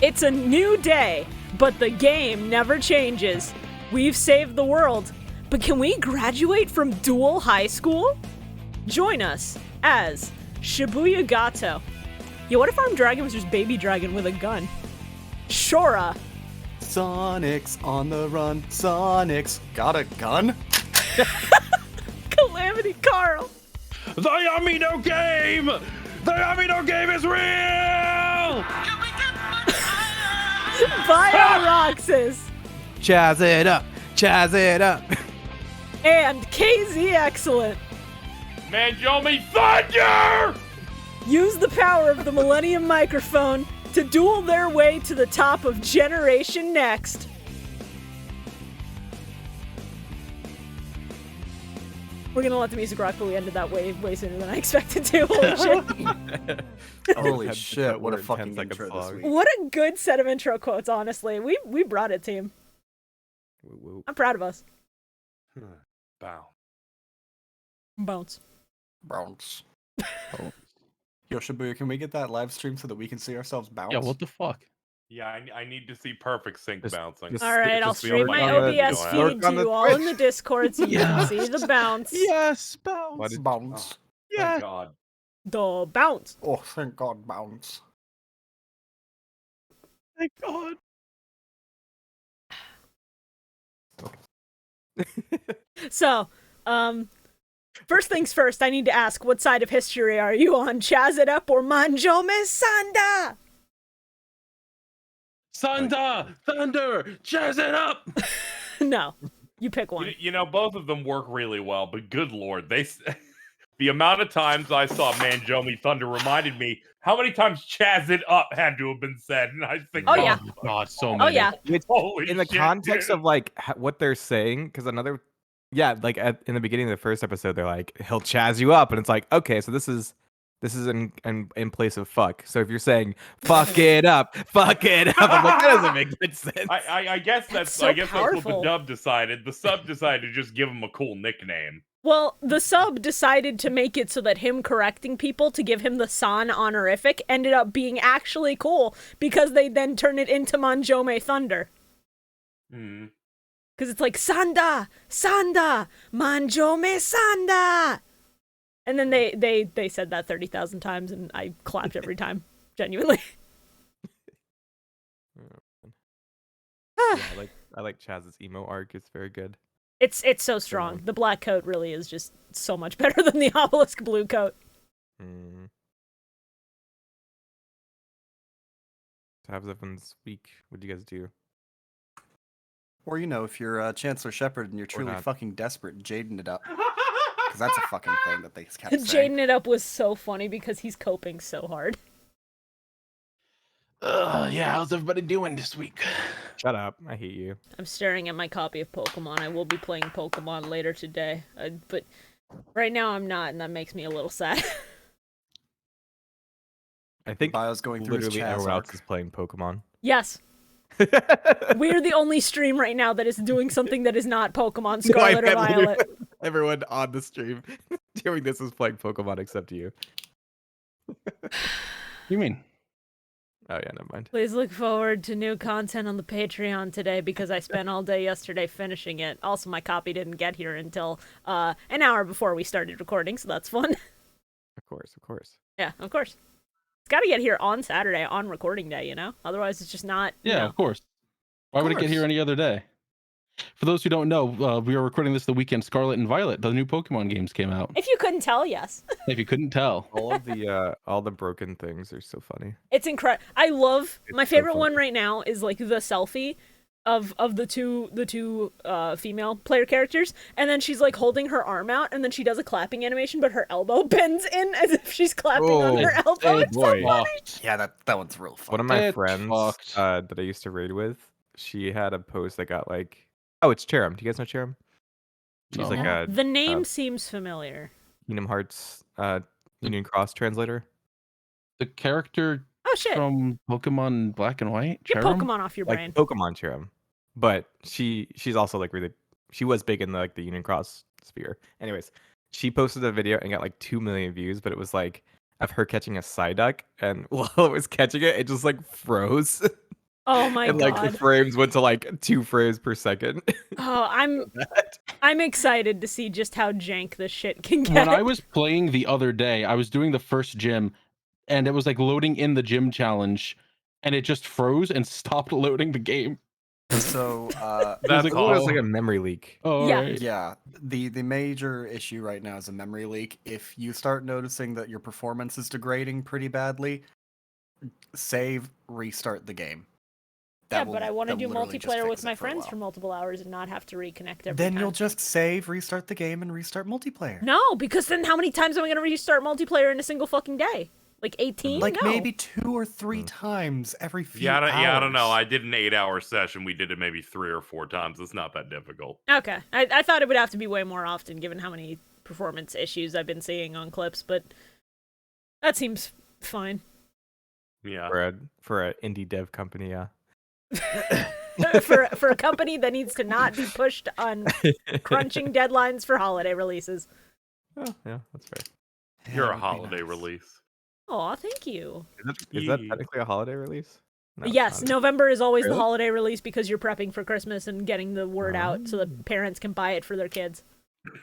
It's a new day, but the game never changes. We've saved the world, but can we graduate from DUEL High School? Join us as ShibuyaZane. Yo, what if Armed Dragon was just Baby Dragon with a gun? Shorah. Sonic's on the run. Sonic's got a gun? Calamity Carl. The Yami game! The Yami game is real! Bio Roxas. Chaz it up. Chaz it up. And KZ Excellent. Manjomi Thunder! Use the power of the Millennium microphone to duel their way to the top of Generation Next. We're gonna let the music rock, but we ended that way sooner than I expected to. Holy shit. Holy shit, what a fucking intro this week. What a good set of intro quotes, honestly. We brought it, team. I'm proud of us. Bow. Bounce. Bounce. Yo, Shibuya, can we get that live stream so that we can see ourselves bounce? Yeah, what the fuck? Yeah, I need to see perfect sync bouncing. All right, I'll just be stream on my my OBS video feed to you all in the Discord so you can see the bounce. Yes, bounce. Bounce. Thank God. The bounce. Oh, thank God, bounce. Thank God. So, first things first, I need to ask, what side of history are you on? Chaz it up or Manjome Sanda? Sanda! Thunder! Jazz it up! No, you pick one. You know, both of them work really well, but good lord, the amount of times I saw Manjomi Thunder reminded me how many times Chaz it up had to have been said, and I think, Oh, yeah. God, so many. Oh, yeah. Holy In the shit, context dude. of like what they're saying, because like in the beginning of the first episode, they're like, he'll Chaz you up, and it's like, okay, so this is in place of fuck. So if you're saying fuck it up, I'm like, that doesn't make good sense. I guess that's so that's what powerful. the dub decided. The sub decided to just give him a cool nickname. Well, the sub decided to make it so that him correcting people to give him the San honorific ended up being actually cool because they then turned it into Manjome Thunder. Hmm. Because it's like, Sanda! Sanda! Manjome Sanda! And then they said that 30,000 times, and I clapped every time. Genuinely. Yeah, I like Chaz's emo arc. It's very good. It's so strong. The black coat really is just so much better than the obelisk blue coat. Mm. So how's everyone's week? What do you guys do? Or, you know, if you're Chancellor Shepard and you're truly not. fucking desperate, Jaden it up. Because that's a fucking thing that they kept saying. Jaden it up was so funny because he's coping so hard. Yeah, how's everybody doing this week? Shut up. I hate you. I'm staring at my copy of Pokemon. I will be playing Pokemon later today. But right now I'm not, and that makes me a little sad. I think Bio's going through his literally Chaz everyone else arc. is playing Pokemon. Yes. We're the only stream right now that is doing something that is not Pokemon No, I Scarlet or meant Violet. Everyone on the stream doing this is playing Pokemon except you. You mean? Oh yeah, never mind. Please look forward to new content on the Patreon today because I spent all day yesterday finishing it. Also, my copy didn't get here until an hour before we started recording, so that's fun. Of course. Yeah, of course. It's got to get here on Saturday, on recording day, you know? Otherwise, it's just not... Yeah, no. of course. Why would it get here any other day? For those who don't know, we are recording this the weekend Scarlet and Violet, the new Pokemon games came out. If you couldn't tell, yes. If you couldn't tell. All the broken things are so funny. It's incredible. I love... It's my so favorite funny. one right now is, like, the selfie of the two female player characters, and then she's, like, holding her arm out, and then she does a clapping animation, but her elbow bends in as if she's clapping on her elbow. It's so boy. funny. Yeah, that one's real fun. One of my It's friends fucked. that I used to raid with, she had a post that got like, oh, it's Cherim. Do you guys know Cherim? She's like a The name seems familiar. Kingdom Hearts Union Cross translator. The character Oh, shit. from Pokemon Black and White? Get Cherim? Pokemon off your brain. Like Pokemon Cherim. But she's also like really, she was big in the Union Cross sphere. Anyways, she posted a video and got like 2 million views, but it was like of her catching a Psyduck, and while it was catching it, it just like froze. Oh my and god. like the frames went to like 2 frames per second. Oh, I'm excited to see just how jank this shit can get. When I was playing the other day, I was doing the first gym, and it was like loading in the gym challenge, and it just froze and stopped loading the game. So That's like, It was like awesome. a memory leak. Oh, Yeah. alright. yeah, the major issue right now is a memory leak. If you start noticing that your performance is degrading pretty badly, save, restart the game. Yeah, but I want to that do literally just multiplayer fix with it my for a friends while. for multiple hours and not have to reconnect every Then time. you'll just save, restart the game, and restart multiplayer. No, because then how many times am I going to restart multiplayer in a single fucking day? Like 18? Like No. maybe 2 or 3 times every few Yeah, hours. I don't know. I did an 8-hour session. We did it maybe 3 or 4 times. It's not that difficult. Okay. I thought it would have to be way more often given how many performance issues I've been seeing on clips, but that seems fine. Yeah. For a indie dev company, yeah. for a company that needs to not be pushed on crunching deadlines for holiday releases. Oh, yeah, that's fair. Yeah, You're it a would be holiday nice. release. Aw, thank you. Is that Yeah. technically a holiday release? No, it's Yes, not. November is always the Really? holiday release because you're prepping for Christmas and getting the word out so that parents can buy it for their kids.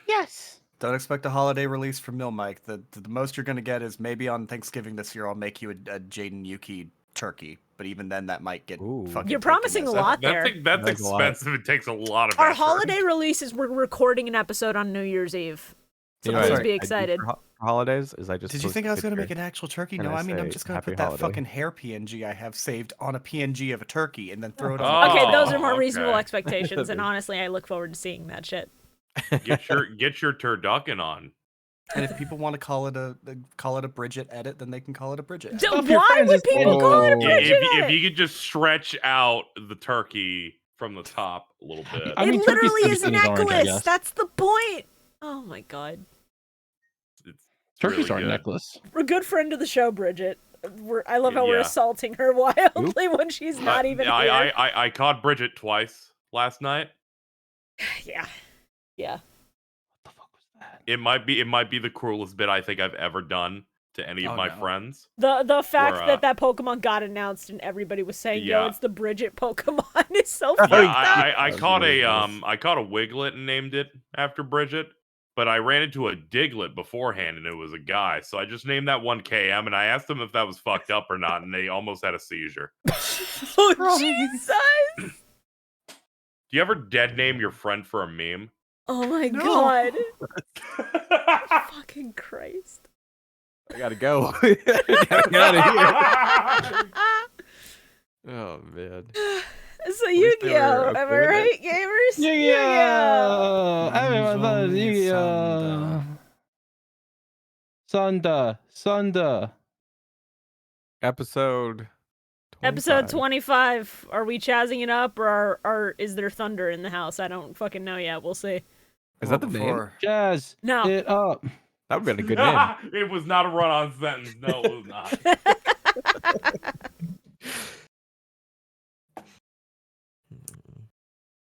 Yes. Don't expect a holiday release from Mill Mike. The most you're gonna get is maybe on Thanksgiving this year I'll make you a Jaden Yuki turkey. But even then that might get Ooh. fucking You're taken promising as a lot there. That's That's a lot. expensive. It takes a lot of Our effort. holiday release is we're recording an episode on New Year's Eve. So You know what please Sorry, be I do excited. for holidays is I just Did you post think a I was gonna picture. make an actual turkey? and No, I I mean I'm say, just gonna "Happy put that holiday." fucking hair PNG I have saved on a PNG of a turkey and then throw it on. Oh, Okay, those are more reasonable okay. expectations, and honestly, I look forward to seeing that shit. Get your turducken on. And if people want to call it a Bridget edit, then they can call it a Bridget. Edit. Stuff your Why friends would is people call it a Oh. Yeah, Bridget if edit? you could just stretch out the turkey from the top a little bit. I mean, it turkeys literally can be is a things orange, I necklace. guess. That's the point. Oh my god. It's Turkeys really are a good. necklace. We're a good friend of the show, Bridget. I love how we're Yeah. assaulting her wildly when she's not even here. I caught Bridget twice last night. Yeah. Yeah. What the fuck was that? It might be the cruelest bit I think I've ever done to any of Oh, my no. friends. The fact Or, that Pokemon got announced and everybody was saying, Yeah. "Yo, it's the Bridget Pokemon," is so Yeah, fucked Yeah, up. I That's caught really a nice. I caught a Wiglet and named it after Bridget, but I ran into a Diglett beforehand and it was a guy, so I just named that one KM and I asked them if that was fucked up or not, and they almost had a seizure. Oh Jesus! Do you ever dead name your friend for a meme? Oh my No. god! Fucking Christ! I gotta go. Gotta get out of here. Oh man. So least they were Yu-Gi-Oh! okay Am I with it. right, gamers? Yu-Gi-Oh! Everyone loves Manzo Yu-Gi-Oh! Sunda. Episode 25. Episode 25. Are we chazzing it up, or is there thunder in the house? I don't fucking know yet. We'll see. Is that the name? Jazz No. it up. That would have been a good name. It was not a run-on sentence. No, it was not.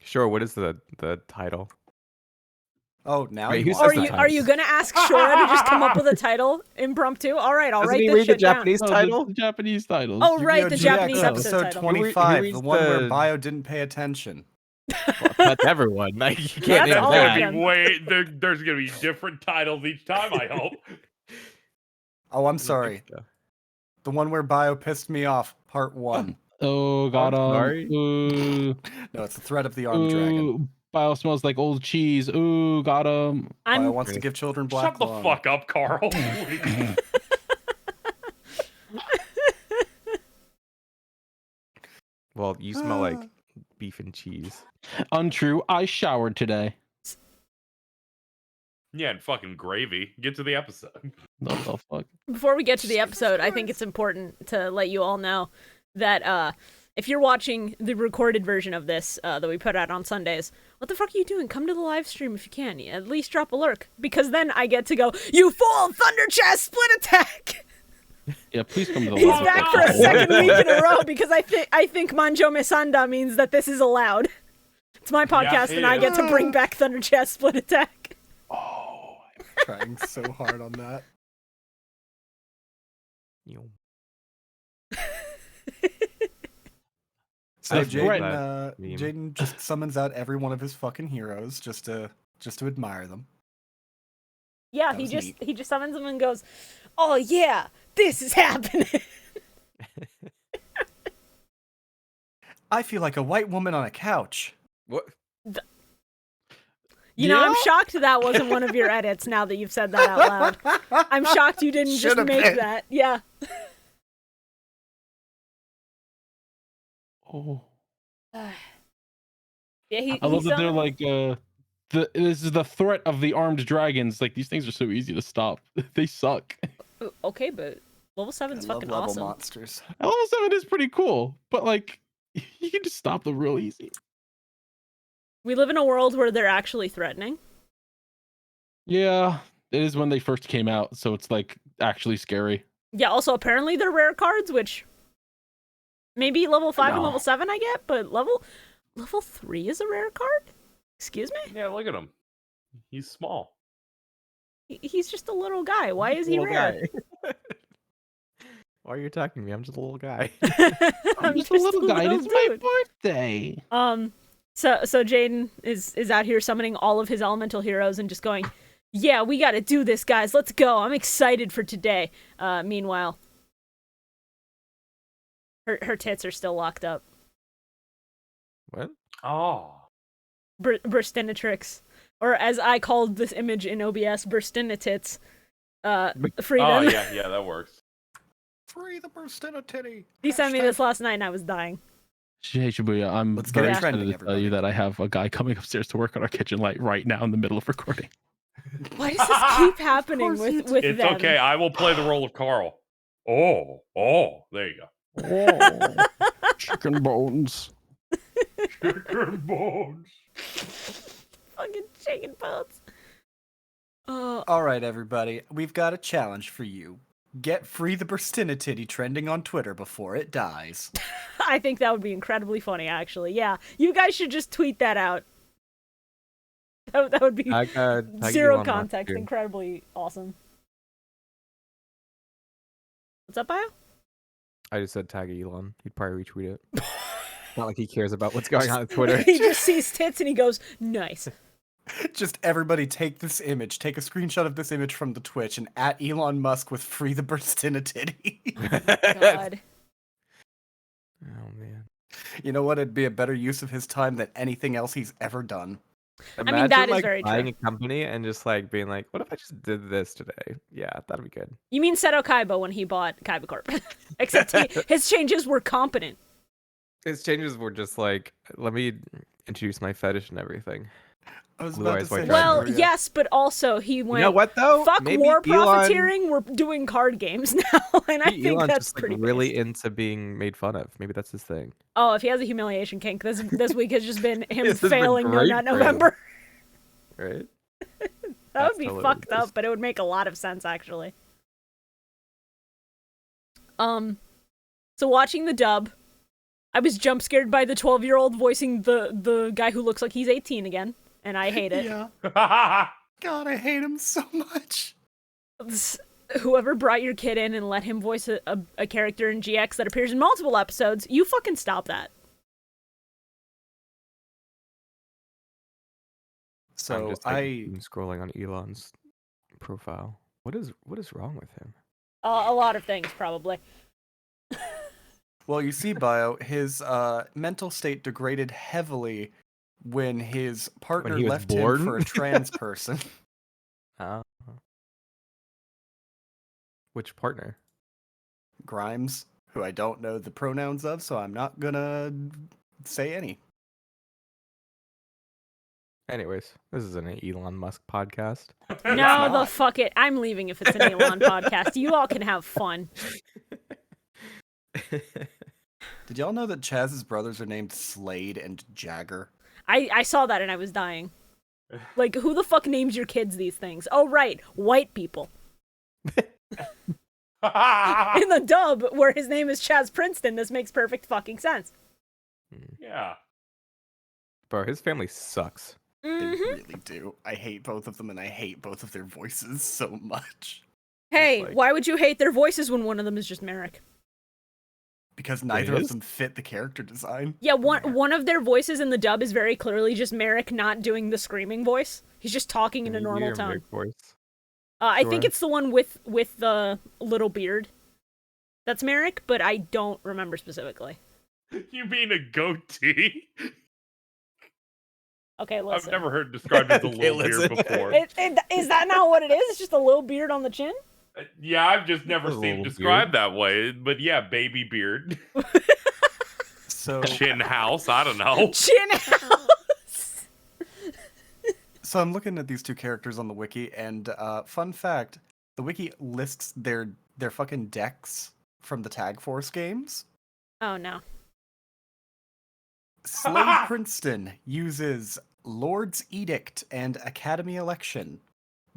Sure. What is the title? Oh, now Wait, you who want Are says it. the you are you gonna ask Shorah to just come up with a title impromptu? All right, I'll Doesn't write he this read the shit down. Japanese No, title? the Japanese titles. Oh, right, the Yu-Gi-Oh! Japanese GX, episode episode title. 25, reads the one where the- Bio didn't pay attention. Well, that's everyone. Like, you can't That's name all that. of them. There's gonna be different titles each time, I hope. Oh, I'm sorry. The one where Bio pissed me off, part 1. Oh, got I'm him. sorry. Ooh, No, it's the threat of the armed dragon. ooh, Bio smells like old cheese. Ooh, got him. Bio I'm wants to give children black Shut the lung. fuck up, Carl. Well, you smell like beef and cheese. Untrue. I showered today. Yeah, and fucking gravy. Get to the episode. What the fuck? Before we get to the episode, I think it's important to let you all know that if you're watching the recorded version of this that we put out on Sundays, what the fuck are you doing? Come to the live stream if you can. At least drop a lurk, because then I get to go, "You fool! Thunder Chest split attack!" Yeah, please come to the He's live back for a episode. second week in a row because I think Manjo Mesanda means that this is allowed. It's my podcast, he and I is. get to bring back Thunder Chest split attack. Oh, Trying so hard on that. You know. So That's great. Jaden just summons out every one of his fucking heroes just to admire them. Yeah, That he was just neat. he just summons them and goes, "Oh yeah, this is happening." I feel like a white woman on a couch. What? You know, I'm Yeah? shocked that wasn't one of your edits. Now that you've said that out loud, I'm shocked you didn't just Should've make been. that. Yeah. Oh. Yeah, he I love that they're summoned- like this is the threat of the armed dragons. Like these things are so easy to stop. They suck. Okay, but level I 7's love fucking level awesome. monsters. Level 7 is pretty cool, but like you can just stop them real easy. We live in a world where they're actually threatening. Yeah, it is when they first came out, so it's like actually scary. Yeah, also apparently they're rare cards, which maybe level 5 and No. level 7 I get, but level 3 is a rare card? Excuse me? Yeah, look at him. He's small. He's just a little guy. Why is he Little rare? guy. Why are you attacking me? I'm just a little guy. I'm just a little guy. little It's my dude. birthday. So Jaden is out here summoning all of his elemental heroes and just going, "Yeah, we gotta do this, guys. Let's go. I'm excited for today." Meanwhile, her tits are still locked up. What? Oh. Burstinatrix, or as I called this image in OBS, Burstinatits. Freedom. Oh, yeah, that works. Free the Burstina titty. He sent me Hashtag- this last night and I was dying. Hey Shibuya, I'm Let's get very it excited trending, to tell you everybody. that I have a guy coming upstairs to work on our kitchen light right now in the middle of recording. Why does this keep happening course you with It's them? okay. I will play the role of Carl. Oh, there you go. Oh, chicken bones. Chicken bones. Fucking chicken bones. Oh, All right, everybody. We've got a challenge for you. Get Free the Burstina titty trending on Twitter before it dies. I think that would be incredibly funny, actually. Yeah, you guys should just tweet that out. That would be Tag zero Elon Musk, context, dude. incredibly awesome. What's up, Bio? I just said tag Elon. He'd probably retweet it. Not like he cares about what's going on Twitter. He just sees tits and he goes, "Nice." Just everybody take this image, take a screenshot of this image from the Twitch and at Elon Musk with Free the Burstina titty. God. Oh man. You know what? It'd be a better use of his time than anything else he's ever done. mean, that is like, very true. buying a company and just like being like, what if I just did this today? Yeah, that'd be good. You mean Seto Kaiba when he bought Kaiba Corp? Except his changes were competent. His changes were just like, let me introduce my fetish and everything. I was Blue about to eyes, say white that, dragon. Well, Maria. yes, but also he went, You know what though? fuck Maybe war Elon, profiteering, we're doing card games now, and I maybe think Elon's that's just like pretty really based. into being made fun of. Maybe that's his thing. Oh, if he has a humiliation kink, this week has just been him This has been failing No great Nut for him. November. Right? That That's would be totally fucked what it is. up, but it would make a lot of sense actually. So watching the dub, I was jump scared by the 12-year-old voicing the guy who looks like he's 18 again, and I hate it. Yeah. God, I hate him so much. Whoever brought your kid in and let him voice a character in GX that appears in multiple episodes, you fucking stop that. I'm So just like, scrolling on Elon's profile. What is wrong with him? A lot of things, probably. Well, you see, Bio, his mental state degraded heavily when his partner he was left him born? for a trans person. Which partner? Grimes, who I don't know the pronouns of, so I'm not gonna say any. Anyways, this is an Elon Musk podcast. No, not. the fuck it. I'm leaving if it's an Elon podcast. You all can have fun. Did y'all know that Chaz's brothers are named Slade and Jagger? I saw that and I was dying. Like, who the fuck names your kids these things? Oh, right, white people. In the dub, where his name is Chaz Princeton, this makes perfect fucking sense. Yeah. Bro, his family sucks. They Mm-hmm. really do. I hate both of them, and I hate both of their voices so much. Hey, like- why would you hate their voices when one of them is just Merrick? because neither of is? them fit the character design. Yeah, one of their voices in the dub is very clearly just Merrick not doing the screaming voice. He's just talking in a normal Your tone. Merrick voice. I think Sure. it's the one with the little beard. That's Merrick, but I don't remember specifically. You mean a goatee? Okay, listen. I've never heard described as a Okay, little beard listen. before. Is that not what it is? It's just a little beard on the chin? Yeah, I've just never A seen little it described that way. But yeah, baby beard, So, chin house. I don't know. Chin house! so I'm looking at these two characters on the wiki, and fun fact: the wiki lists their fucking decks from the Tag Force games. Oh, no. Slade Princeton uses Lord's Edict and Academy Election.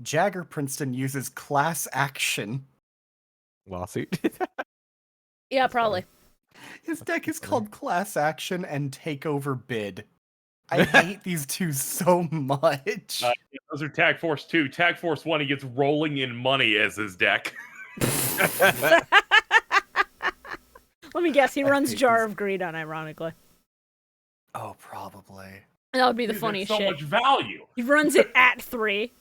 Jagger Princeton uses Class Action. Lawsuit. Yeah, probably. His deck is called Class Action and Takeover Bid. I hate these two so much. Those are Tag Force 2. Tag Force 1, he gets Rolling in Money as his deck. Let me guess, he I runs hate Jar this. of Greed unironically. Oh, probably. That would be the Dude, funniest that's so shit. much value. He runs it at 3.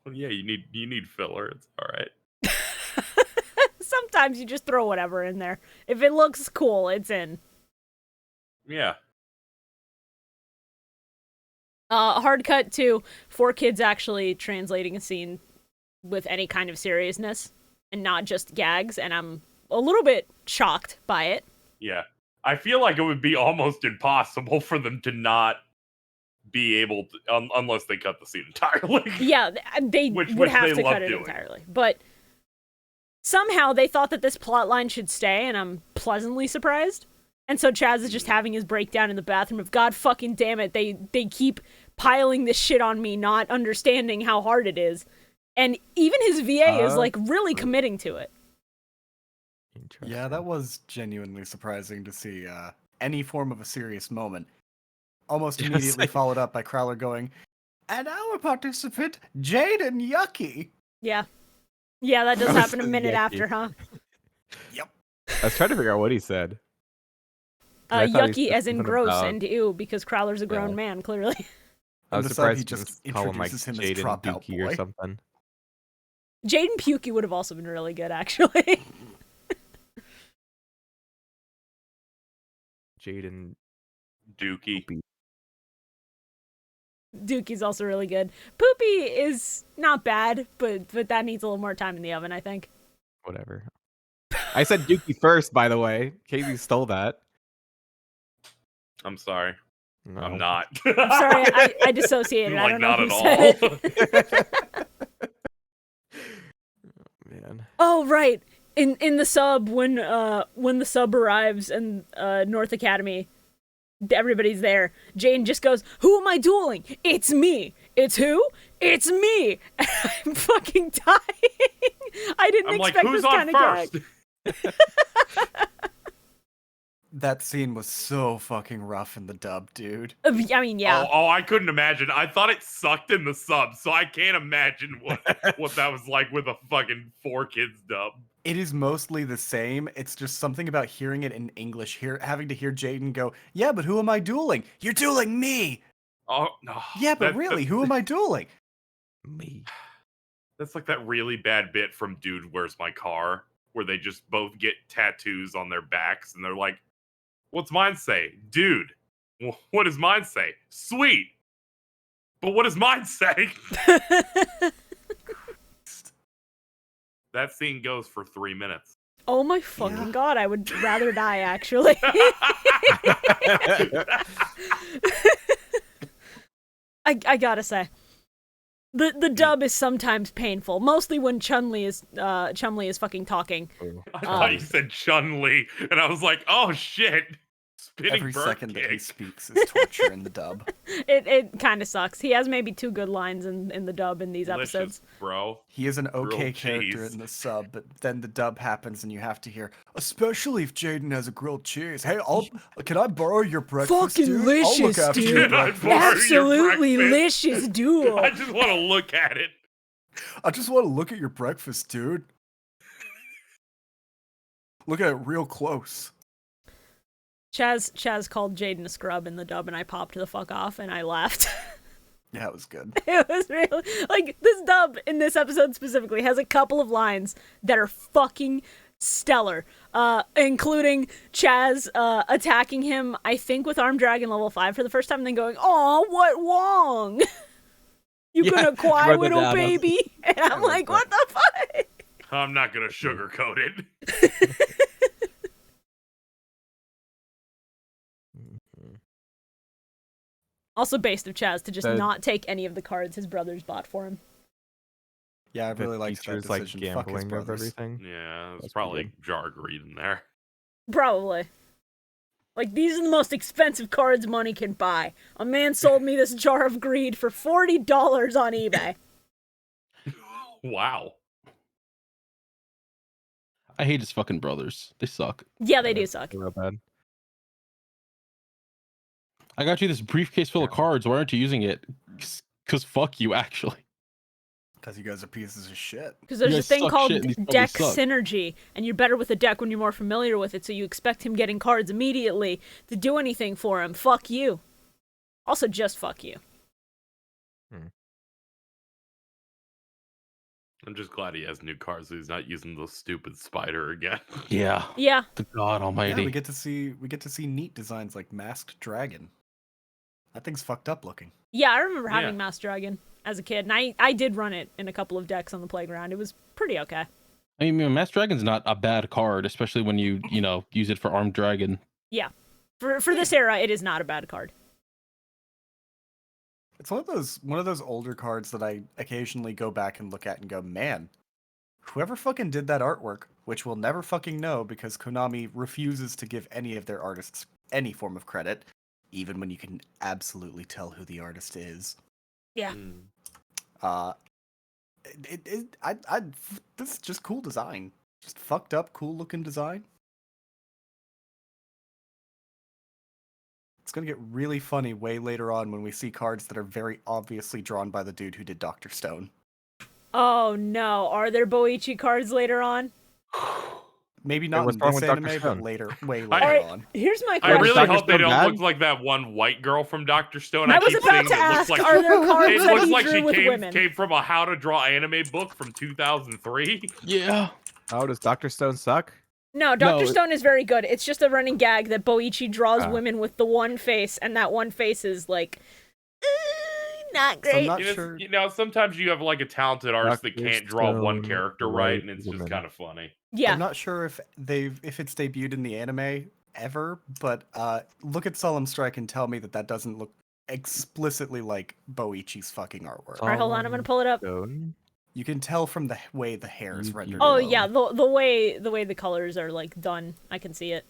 Well, yeah, you need filler. It's all right. Sometimes you just throw whatever in there. If it looks cool, it's in. Yeah. Hard cut to 4 kids actually translating a scene with any kind of seriousness and not just gags, and I'm a little bit shocked by it. Yeah. I feel like it would be almost impossible for them to not be able to, unless they cut the scene entirely. Yeah, they Which would have they to love cut it doing. entirely. But somehow they thought that this plot line should stay, and I'm pleasantly surprised. And so Chaz is just having his breakdown in the bathroom of, God fucking damn it, they keep piling this shit on me, not understanding how hard it is. And even his VA is, like, really committing to it. Yeah, that was genuinely surprising to see any form of a serious moment. Almost Yes, immediately I- followed up by Crowler going, and our participant, Jaden Yucky. Yeah. Yeah, that does That was happen a so minute yucky. after, huh? I was trying to figure out what he said. 'Cause I thought he Yucky said as in something gross about- and ew, because Crowler's a grown Yeah. man, clearly. I was In the sub, he surprised he just didn't call him like introduces him as Jaden Dropout Dookie or Boy. something. Jaden Pukey would have also been really good, actually. Jaden Dookie. Dookie's also really good. Poopy is not bad, but that needs a little more time in the oven, I think. whatever. I said Dookie first, by the way. Casey stole that. I'm sorry. No. I'm not. I'm sorry, I dissociated. I Like, don't know not who at said it. Man. Oh, right. In the sub, when the sub arrives in North Academy, everybody's there. Jane just goes, "Who am I dueling? It's me. It's who? It's me." And I'm fucking dying. I didn't I'm like, expect who's this on kind of first? gag. That scene was so fucking rough in the dub, dude. I mean, yeah. Oh, I couldn't imagine. I thought it sucked in the sub, so I can't imagine what that was like with a fucking 4Kids dub. It is mostly the same. It's just something about hearing it in English, having to hear Jaden go, "Yeah, but who am I dueling? You're dueling me." Oh no. Yeah, but really, who am I dueling? Me. That's like that really bad bit from Dude, Where's My Car? Where they just both get tattoos on their backs and they're like, "What's mine say? Dude." "Well, what does mine say? Sweet." "But what does mine say?" That scene goes for 3 minutes. Oh my fucking god, I would rather die, actually. I gotta say, the dub is sometimes painful, mostly when Chun-Li is fucking talking. I thought you said Chun-Li, and I was like, oh shit. Spinning Every bird second that he kick. speaks is torture in the dub. It kind of sucks. He has maybe 2 good lines in the dub in these Delicious, episodes. bro. He is an okay Grilled character cheese. in the sub, but then the dub happens and you have to hear, especially if Jaden has a grilled cheese. Hey, can I borrow your breakfast, Fucking dude? I'll look licious, after dude. your Can I breakfast. borrow your Absolutely breakfast? licious duel. I just want to look at it. I just want to look at your breakfast, dude. Look at it real close. Chaz called Jaden a scrub in the dub, and I popped the fuck off, and I laughed. Yeah, it was good. It was real. Like, this dub in this episode specifically has a couple of lines that are fucking stellar, including Chaz attacking him, I think, with Armed Dragon level 5 for the first time, and then going, "Aw, what wrong? You Yeah, gonna cry, wrote that little down. baby?" And I'm like, what the fuck? I'm not gonna sugarcoat it. Also based of Chaz to just The- not take any of the cards his brothers bought for him. Yeah, I The really liked that teachers like decision. Fuck his gambling of brothers. everything. Yeah, That's it's pretty probably jar greed in there. Probably. Like, these are the most expensive cards money can buy. A man sold me this jar of greed for $40 on eBay. Wow. I hate his fucking brothers. They suck. Yeah, they do suck. Real bad. I got you this briefcase full of cards. Why aren't you using it? Because fuck you, actually. Because you guys are pieces of shit. Because there's You a guys thing suck called shit and these probably deck suck. synergy, and you're better with a deck when you're more familiar with it, so you expect him getting cards immediately to do anything for him. Fuck you. Also, just fuck you. I'm just glad he has new cards so he's not using the stupid spider again. Yeah. Yeah. The God Yeah, Almighty. we get to see neat designs like Masked Dragon. That thing's fucked up looking. Yeah, I remember having Yeah. Master Dragon as a kid, and I did run it in a couple of decks on the playground. It was pretty okay. I mean, Master Dragon's not a bad card, especially when you use it for Armed Dragon. For this era, it is not a bad card. It's one of those older cards that I occasionally go back and look at and go, man, whoever fucking did that artwork, which we'll never fucking know because Konami refuses to give any of their artists any form of credit, even when you can absolutely tell who the artist is. Yeah. This is just cool design. Just fucked up, cool looking design. It's gonna get really funny way later on when we see cards that are very obviously drawn by the dude who did Dr. Stone. Oh no, are there Boichi cards later on? Maybe not what's in wrong this with Dr. anime, Stone? but later, way I- later Alright. on. Here's my I question. really Dr. hope they Stone don't bad? look like that one white girl from Dr. Stone. I was keep about saying to it ask, looks like are there cards it that looks he like drew she with women? came from a how to draw anime book from 2003. Yeah. Oh, does Dr. Stone suck? No, Dr. No, Stone is very good. It's just a running gag that Boichi draws Ah. women with the one face, and that one face is like, not So I'm great. not You know, sure. sometimes you have like a talented artist that Dr. can't draw one Stone, character right, right and it's just woman. kind of funny. Yeah. I'm not sure if it's debuted in the anime ever, but look at Solemn Strike and tell me that doesn't look explicitly like Boichi's fucking artwork. Alright, hold on, I'm gonna pull it up. Stone? You can tell from the way the hair is You- rendered. Oh alone. yeah, the way the colors are like done, I can see it.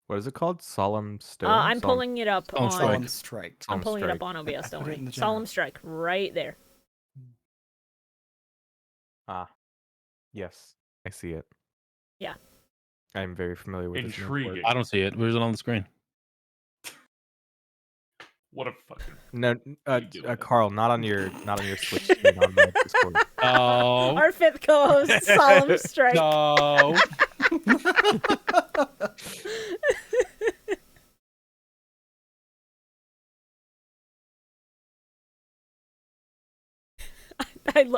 What is it called? Solemn Stone? I'm Solemn- pulling it up Solemn on. Strike. Solemn Strike. I'm Solemn pulling it up Strike. on OBS. I Don't put it worry. in the Solemn general. Strike, right there. Ah, yes, I see it. Yeah. I'm very familiar with this new Intriguing. I don't see it. Where's it on the screen? What a fucking. No, you doing it? Carl, not on your Switch screen on the Discord. Oh. Our fifth co-host, Solemn Strike. No.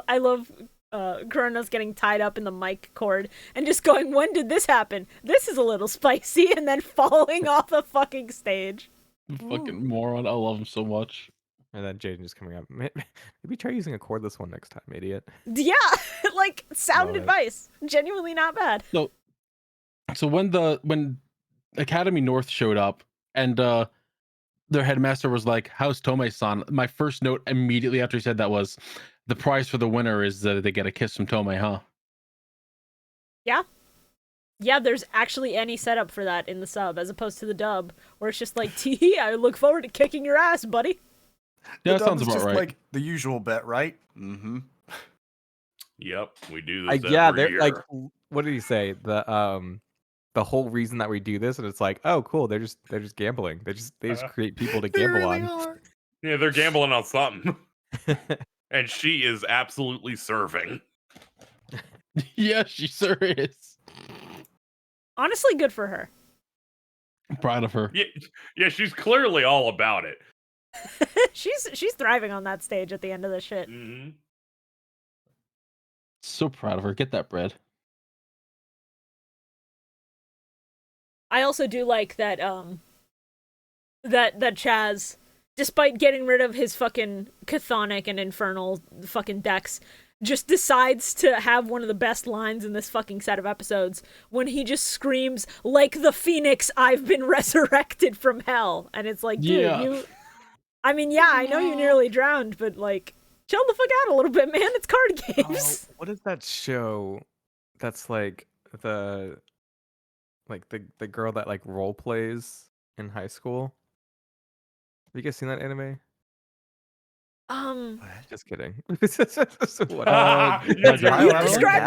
I love Kronos getting tied up in the mic cord and just going, when did this happen? This is a little spicy, and then falling off the fucking stage. Fucking moron. I love him so much. And then Jaden just coming up. Maybe try using a cordless one next time, idiot. Yeah, like sound Love it. advice. Genuinely not bad. So when Academy North showed up and their headmaster was like, "How's Tomei-san?" My first note immediately after he said that was, "The prize for the winner is that they get a kiss from Tomei, huh?" Yeah, there's actually any setup for that in the sub, as opposed to the dub, where it's just like, tee, I look forward to kicking your ass, buddy. Yeah, The that sounds dub's about just right. like the usual bet, right? Mm-hmm. Yep, we do this. Yeah, every they're year. like, what did he say? The whole reason that we do this, and it's like, oh, cool. They're just gambling. They just create people to gamble on. Yeah, they're gambling on something. And she is absolutely serving. Yeah, she sure is. Honestly, good for her. I'm proud of her. Yeah, she's clearly all about it. she's thriving on that stage at the end of this shit. Mm-hmm. So proud of her. Get that bread. I also do like that that Chaz, despite getting rid of his fucking chthonic and infernal fucking decks, just decides to have one of the best lines in this fucking set of episodes when he just screams, "Like the phoenix, I've been resurrected from hell." And it's like, dude, Yeah. I mean, yeah, I know you nearly drowned, but like, chill the fuck out a little bit, man. It's card games. Oh, what is that show that's like the girl that like role plays in high school? Have you guys seen that anime? Just kidding. You described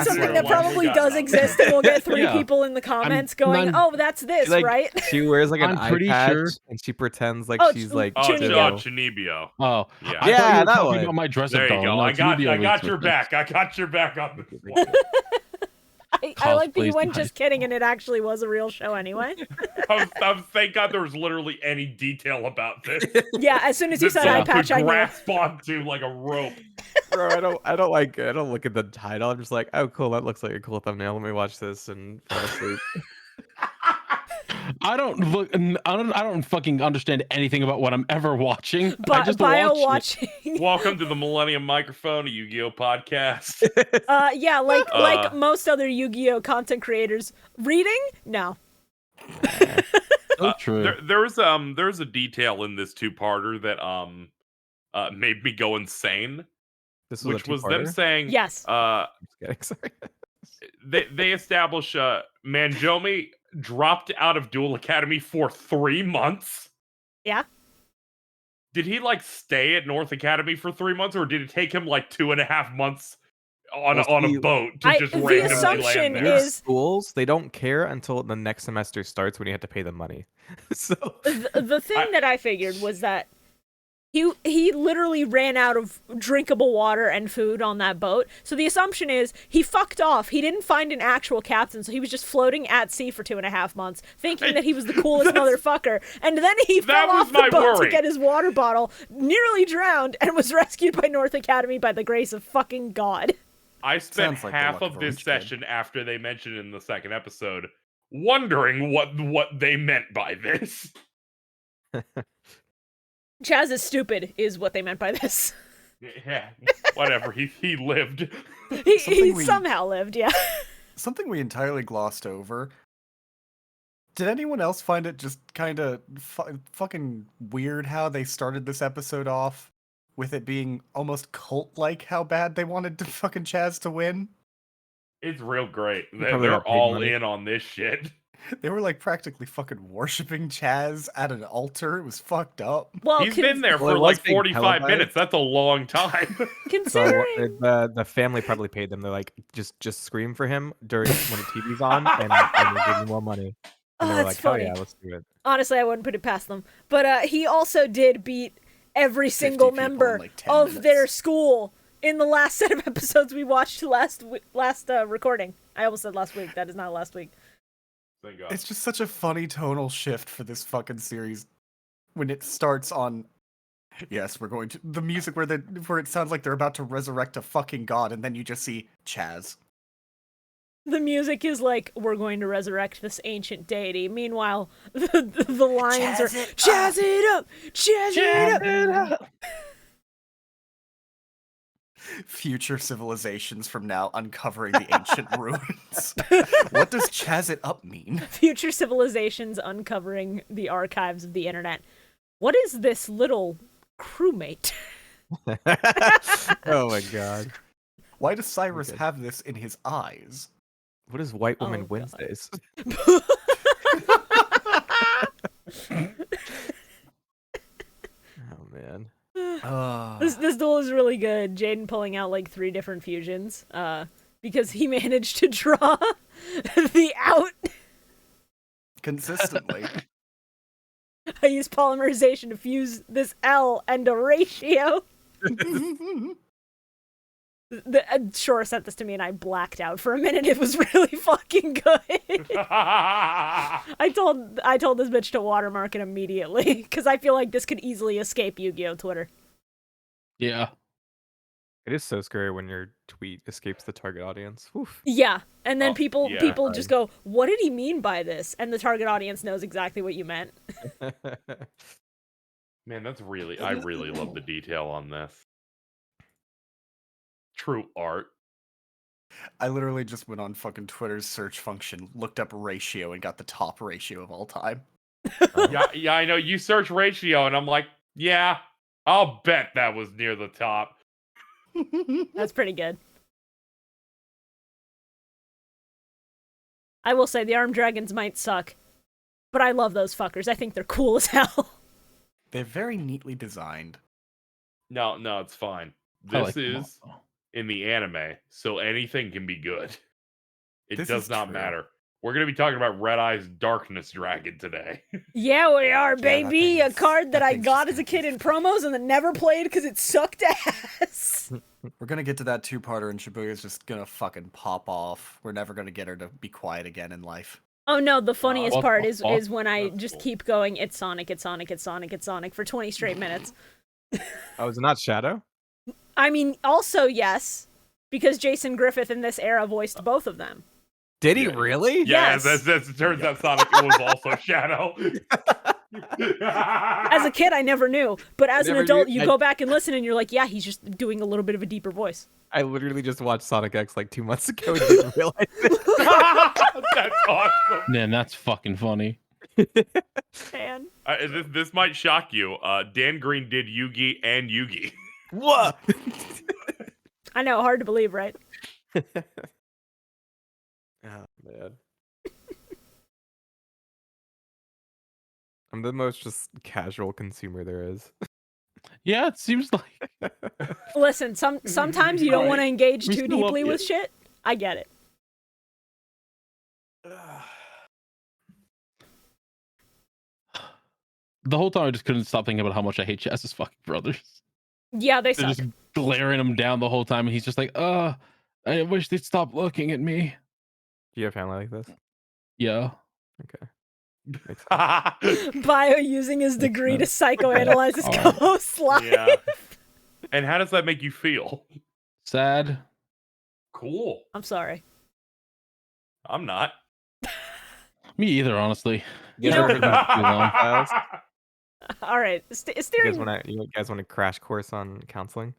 something that probably does exist, and we'll get three Yeah. people in the comments going, "Oh, that's this, She, like, right?" She wears like an I'm eye pretty patch sure- and she pretends like Oh, she's like Chunibyo. Chunibyo. Oh, Yeah. I thought Yeah, you were that talking one. about my dress There up you doll. go. No, I got Chunibyo your was back. I got your back on this one. I like that you Cosplays went in just high kidding, and it actually was a real show anyway. Thank God there was literally any detail about this. Yeah, as soon as you That said eye someone could patch, I knew. grasp onto like a rope. Bro, I don't look at the title. I'm just like, oh cool, that looks like a cool thumbnail. Let me watch this and fall asleep. I don't fucking understand anything about what I'm ever watching. I just Bio watch watching. Welcome to the Millennium Microphone, a Yu-Gi-Oh podcast. Yeah, like most other Yu-Gi-Oh content creators, reading? No. So true. There's a detail in this two-parter that made me go insane, This which was them saying Yes. Just kidding, sorry. they establish Manjomi dropped out of Duel Academy for 3 months. Yeah. Did he like stay at North Academy for 3 months, or did it take him like 2.5 months on a boat to just the randomly assumption land there? is- Schools, they don't care until the next semester starts when you have to pay them money. So The thing that I figured was that he literally ran out of drinkable water and food on that boat. So the assumption is he fucked off. He didn't find an actual captain, so he was just floating at sea for 2.5 months, thinking that he was the coolest motherfucker. And then he fell was off the my boat to worry. get his water bottle, nearly drowned, and was rescued by North Academy by the grace of fucking God. I spent Sounds like the half luck of of a this rich kid. session after they mentioned it in the second episode, wondering what they meant by this. Chaz is stupid, is what they meant by this. Yeah, whatever. He lived. He Something we- somehow lived, yeah. Something we entirely glossed over. Did anyone else find it just kind of fucking weird how they started this episode off with it being almost cult-like how bad they wanted to fucking Chaz to win? It's real great. probably They're got paid all money. in on this shit. They were like practically fucking worshipping Chaz at an altar. It was fucked up. Well, He's been there Well, for it was like being 45 televised. minutes. That's a long time. So considering the family probably paid them. They're like, just scream for him during when the TV's on, and we'll give you more money. And they were that's like, funny. oh yeah, let's do it. Honestly, I wouldn't put it past them. But he also did beat every 50 single people in, member like, 10 of minutes. their school in the last set of episodes we watched last recording. I almost said last week. That is not last week. Thank God. It's just such a funny tonal shift for this fucking series when it starts on. Yes, we're going to the music where it sounds like they're about to resurrect a fucking god, and then you just see Chaz. The music is like, we're going to resurrect this ancient deity. Meanwhile, the lines are, Chaz it up! Chaz it up! Future civilizations from now uncovering the ancient ruins. What does Chaz it up mean? Future civilizations uncovering the archives of the internet. What is this little crewmate? Oh my god. Why does Cyrus Okay. have this in his eyes? What is White Woman Oh, God. Wednesdays? Oh man. This duel is really good. Jaden pulling out like 3 different fusions, because he managed to draw the out. Consistently. I use polymerization to fuse this L and a ratio. Shorah sent this to me and I blacked out for a minute. It was really fucking good. I told this bitch to watermark it immediately because I feel like this could easily escape Yu-Gi-Oh! Twitter. Yeah. It is so scary when your tweet escapes the target audience. Oof. Yeah, and then Oh, people yeah. just go, "What did he mean by this?" And the target audience knows exactly what you meant. Man, I really love the detail on this. True art. I literally just went on fucking Twitter's search function, looked up ratio, and got the top ratio of all time. Yeah, I know. You search ratio, and I'm like, yeah, I'll bet that was near the top. That's pretty good. I will say the armed dragons might suck, but I love those fuckers. I think they're cool as hell. They're very neatly designed. No, it's fine. I This like them is all. in the anime, so anything can be good. It This does is not true. matter. We're going to be talking about Red Eye's Darkness Dragon today. Yeah, we are, that baby. A thing's- card that I thing's got just as a gonna kid be in promos and then never played because it sucked ass. We're gonna get to that two-parter, and Shibuya's just gonna fucking pop off. We're never gonna get her to be quiet again in life. Oh no, the funniest What part the is fuck? when I That's just cool. keep going, it's Sonic, it's Sonic, it's Sonic, it's Sonic for 20 straight minutes. Oh, is it not Shadow? I mean, also yes, because Jason Griffith in this era voiced both of them. Did he Yeah. really? Yeah, Yes. it turns out Sonic was also Shadow. As a kid, I never knew, but as an Never adult, knew. you I- go back and listen, and you're like, yeah, he's just doing a little bit of a deeper voice. I literally just watched Sonic X like 2 months ago and didn't realize it. That's awesome. Man, that's fucking funny. Man, This might shock you. Dan Green did Yugi and Yugi. What? I know, hard to believe, right? Oh man. I'm the most just casual consumer there is. Yeah, it seems like. Listen, sometimes you don't want to engage We too still love deeply you. with shit. I get it. The whole time I just couldn't stop thinking about how much I hate Chaz's fucking brothers. Yeah, they They're suck. just glaring him down the whole time, and he's just like, I wish they'd stop looking at me. Do you have family like this? Yeah. Okay. Makes sense. Bio using his degree to psychoanalyze his Oh. co-host's life. Yeah. And how does that make you feel? Sad. Cool. I'm sorry. I'm not. Me either, honestly. You guys know- ever heard of Clone Files? All right, You guys want a crash course on counseling?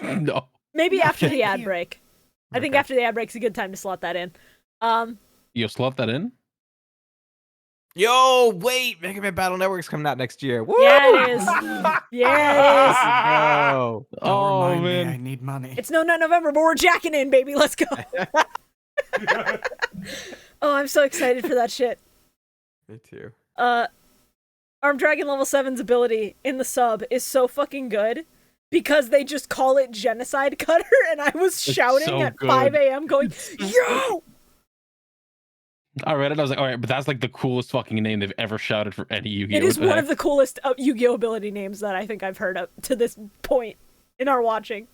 No. maybe after the ad break. I think Okay. after the ad break's a good time to slot that in. You slot that in? Yo, wait! Mega Man Battle Network's coming out next year. Woo! Yeah, it is. Yeah, it is. No. Don't Oh, remind me, man. I need money. It's No Nut November, but we're jacking in, baby. Let's go. Oh, I'm so excited for that shit. Me too. Armed Dragon Level 7's ability in the sub is so fucking good because they just call it Genocide Cutter, and I was shouting so at good. 5 a.m. going, yo! I read it. I was like, all right, but that's like the coolest fucking name they've ever shouted for any Yu-Gi-Oh! It is one of the coolest Yu-Gi-Oh! Ability names that I think I've heard up to this point in our watching.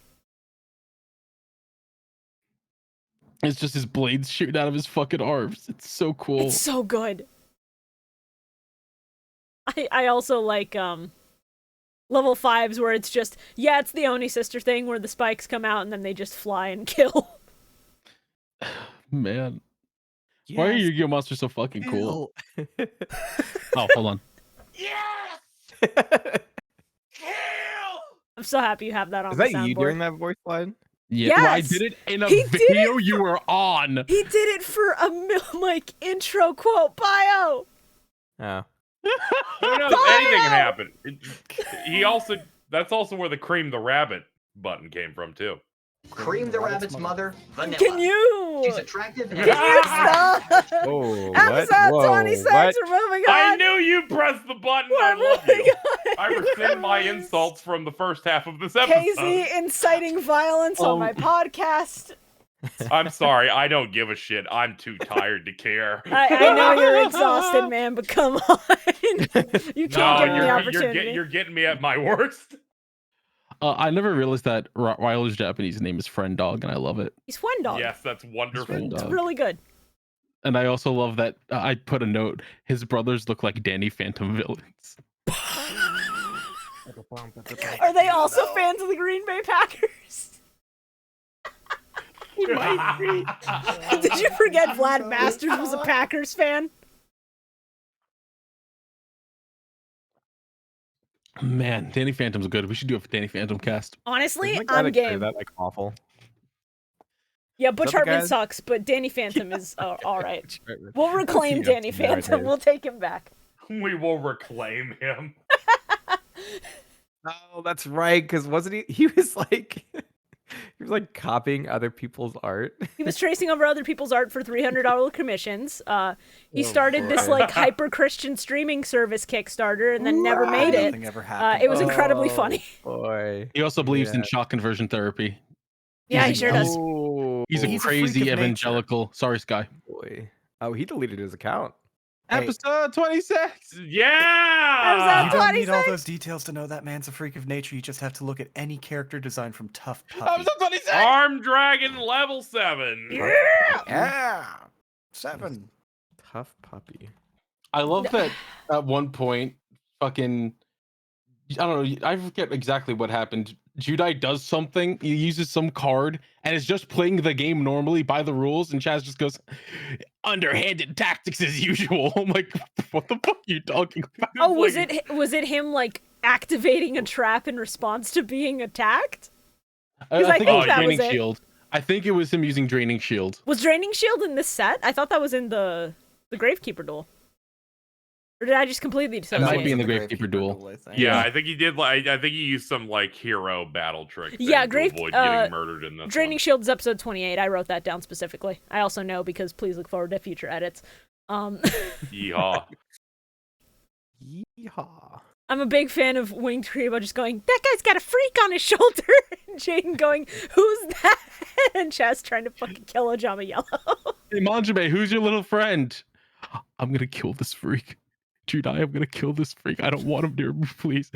It's just his blades shooting out of his fucking arms. It's so cool. It's so good. I also like level 5s where it's just, yeah, it's the Oni sister thing where the spikes come out and then they just fly and kill. Man. Why are Yes, Yu-Gi-Oh! monsters so fucking cool? kill. Oh, hold on. I'm so happy you have that on Is the that soundboard. you during that voice line? Yeah, well, I Yes! did it in a He did video you were on. He did it for a like intro quote bio. Oh. Who knows? Anything can happen. That's also where the Cream the Rabbit button came from, too. Cream the rabbit's mother, vanilla. Can you? She's attractive and Can you stop? Oh, what? Episode Whoa, 26, what? we're moving I on. knew you pressed the button. We're I love moving you. on. I rescind my insults from the first half of this episode. Casey inciting violence on my podcast. I'm sorry. I don't give a shit. I'm too tired to care. I know you're exhausted, man, but come on. You can't No, give me the opportunity. you're getting me at my worst. I never realized that Rottweiler's Japanese name is Friend Dog, and I love it. He's Fwen Dog. Yes, that's wonderful. Friend It's Dog. really good. And I also love that I put a note. His brothers look like Danny Phantom villains. Are they also fans of the Green Bay Packers? He might be. Did you forget Vlad Masters was a Packers fan? Man, Danny Phantom's good. We should do a Danny Phantom cast. Honestly, Isn't the guy I'm that created game. That like awful. Yeah, Butch Is that the Hartman guy? sucks, but Danny Phantom is all right. Right. We'll reclaim That's Danny the Phantom. narrative. We'll take him back. We will reclaim him. Oh, that's right. Because wasn't he? He was like, he was like copying other people's art. He was tracing over other people's art for $300 commissions. He Oh, started this boy. like hyper Christian streaming service Kickstarter and then never made it. Nothing ever happened. It was incredibly Oh, funny. Boy. He also believes in Yeah. shock conversion therapy. Yeah, he He's- sure does. Oh, He's a He's a freak crazy of nature. evangelical. Sorry, Sky. boy. Oh, he deleted his account. Hey. Episode 26. Yeah. You don't need all 26. those details to know that man's a freak of nature. You just have to look at any character design from Tough Puppy. Episode 26. Arm Dragon level 7. Yeah, 7. Tough puppy. I love that at one point, fucking, I don't know, I forget exactly what happened. Judai does something, he uses some card, and is just playing the game normally by the rules, and Chaz just goes, underhanded tactics as usual. I'm like, what the fuck are you talking about? Oh, was it him like activating a trap in response to being attacked? I 'Cause I think it was think that was Draining it. Shield. I think it was him using Draining Shield. Was Draining Shield in this set? I thought that was in the Gravekeeper duel. Or did I just completely It might be in dissociate? the Gravekeeper duel. I think. Yeah, I think he did. Like, I think he used some like hero battle trick. Yeah, to Grave- avoid getting murdered in this. Draining Shield is episode 28. I wrote that down specifically. I also know because please look forward to future edits. Yeehaw. Yeehaw. I'm a big fan of Winged Kribo just going, that guy's got a freak on his shoulder. And Jaden going, who's that? And Chaz trying to fucking kill Ojama Yellow. Hey, Manjime, who's your little friend? I'm gonna kill this freak. Judai, I'm gonna kill this freak. I don't want him near me, please.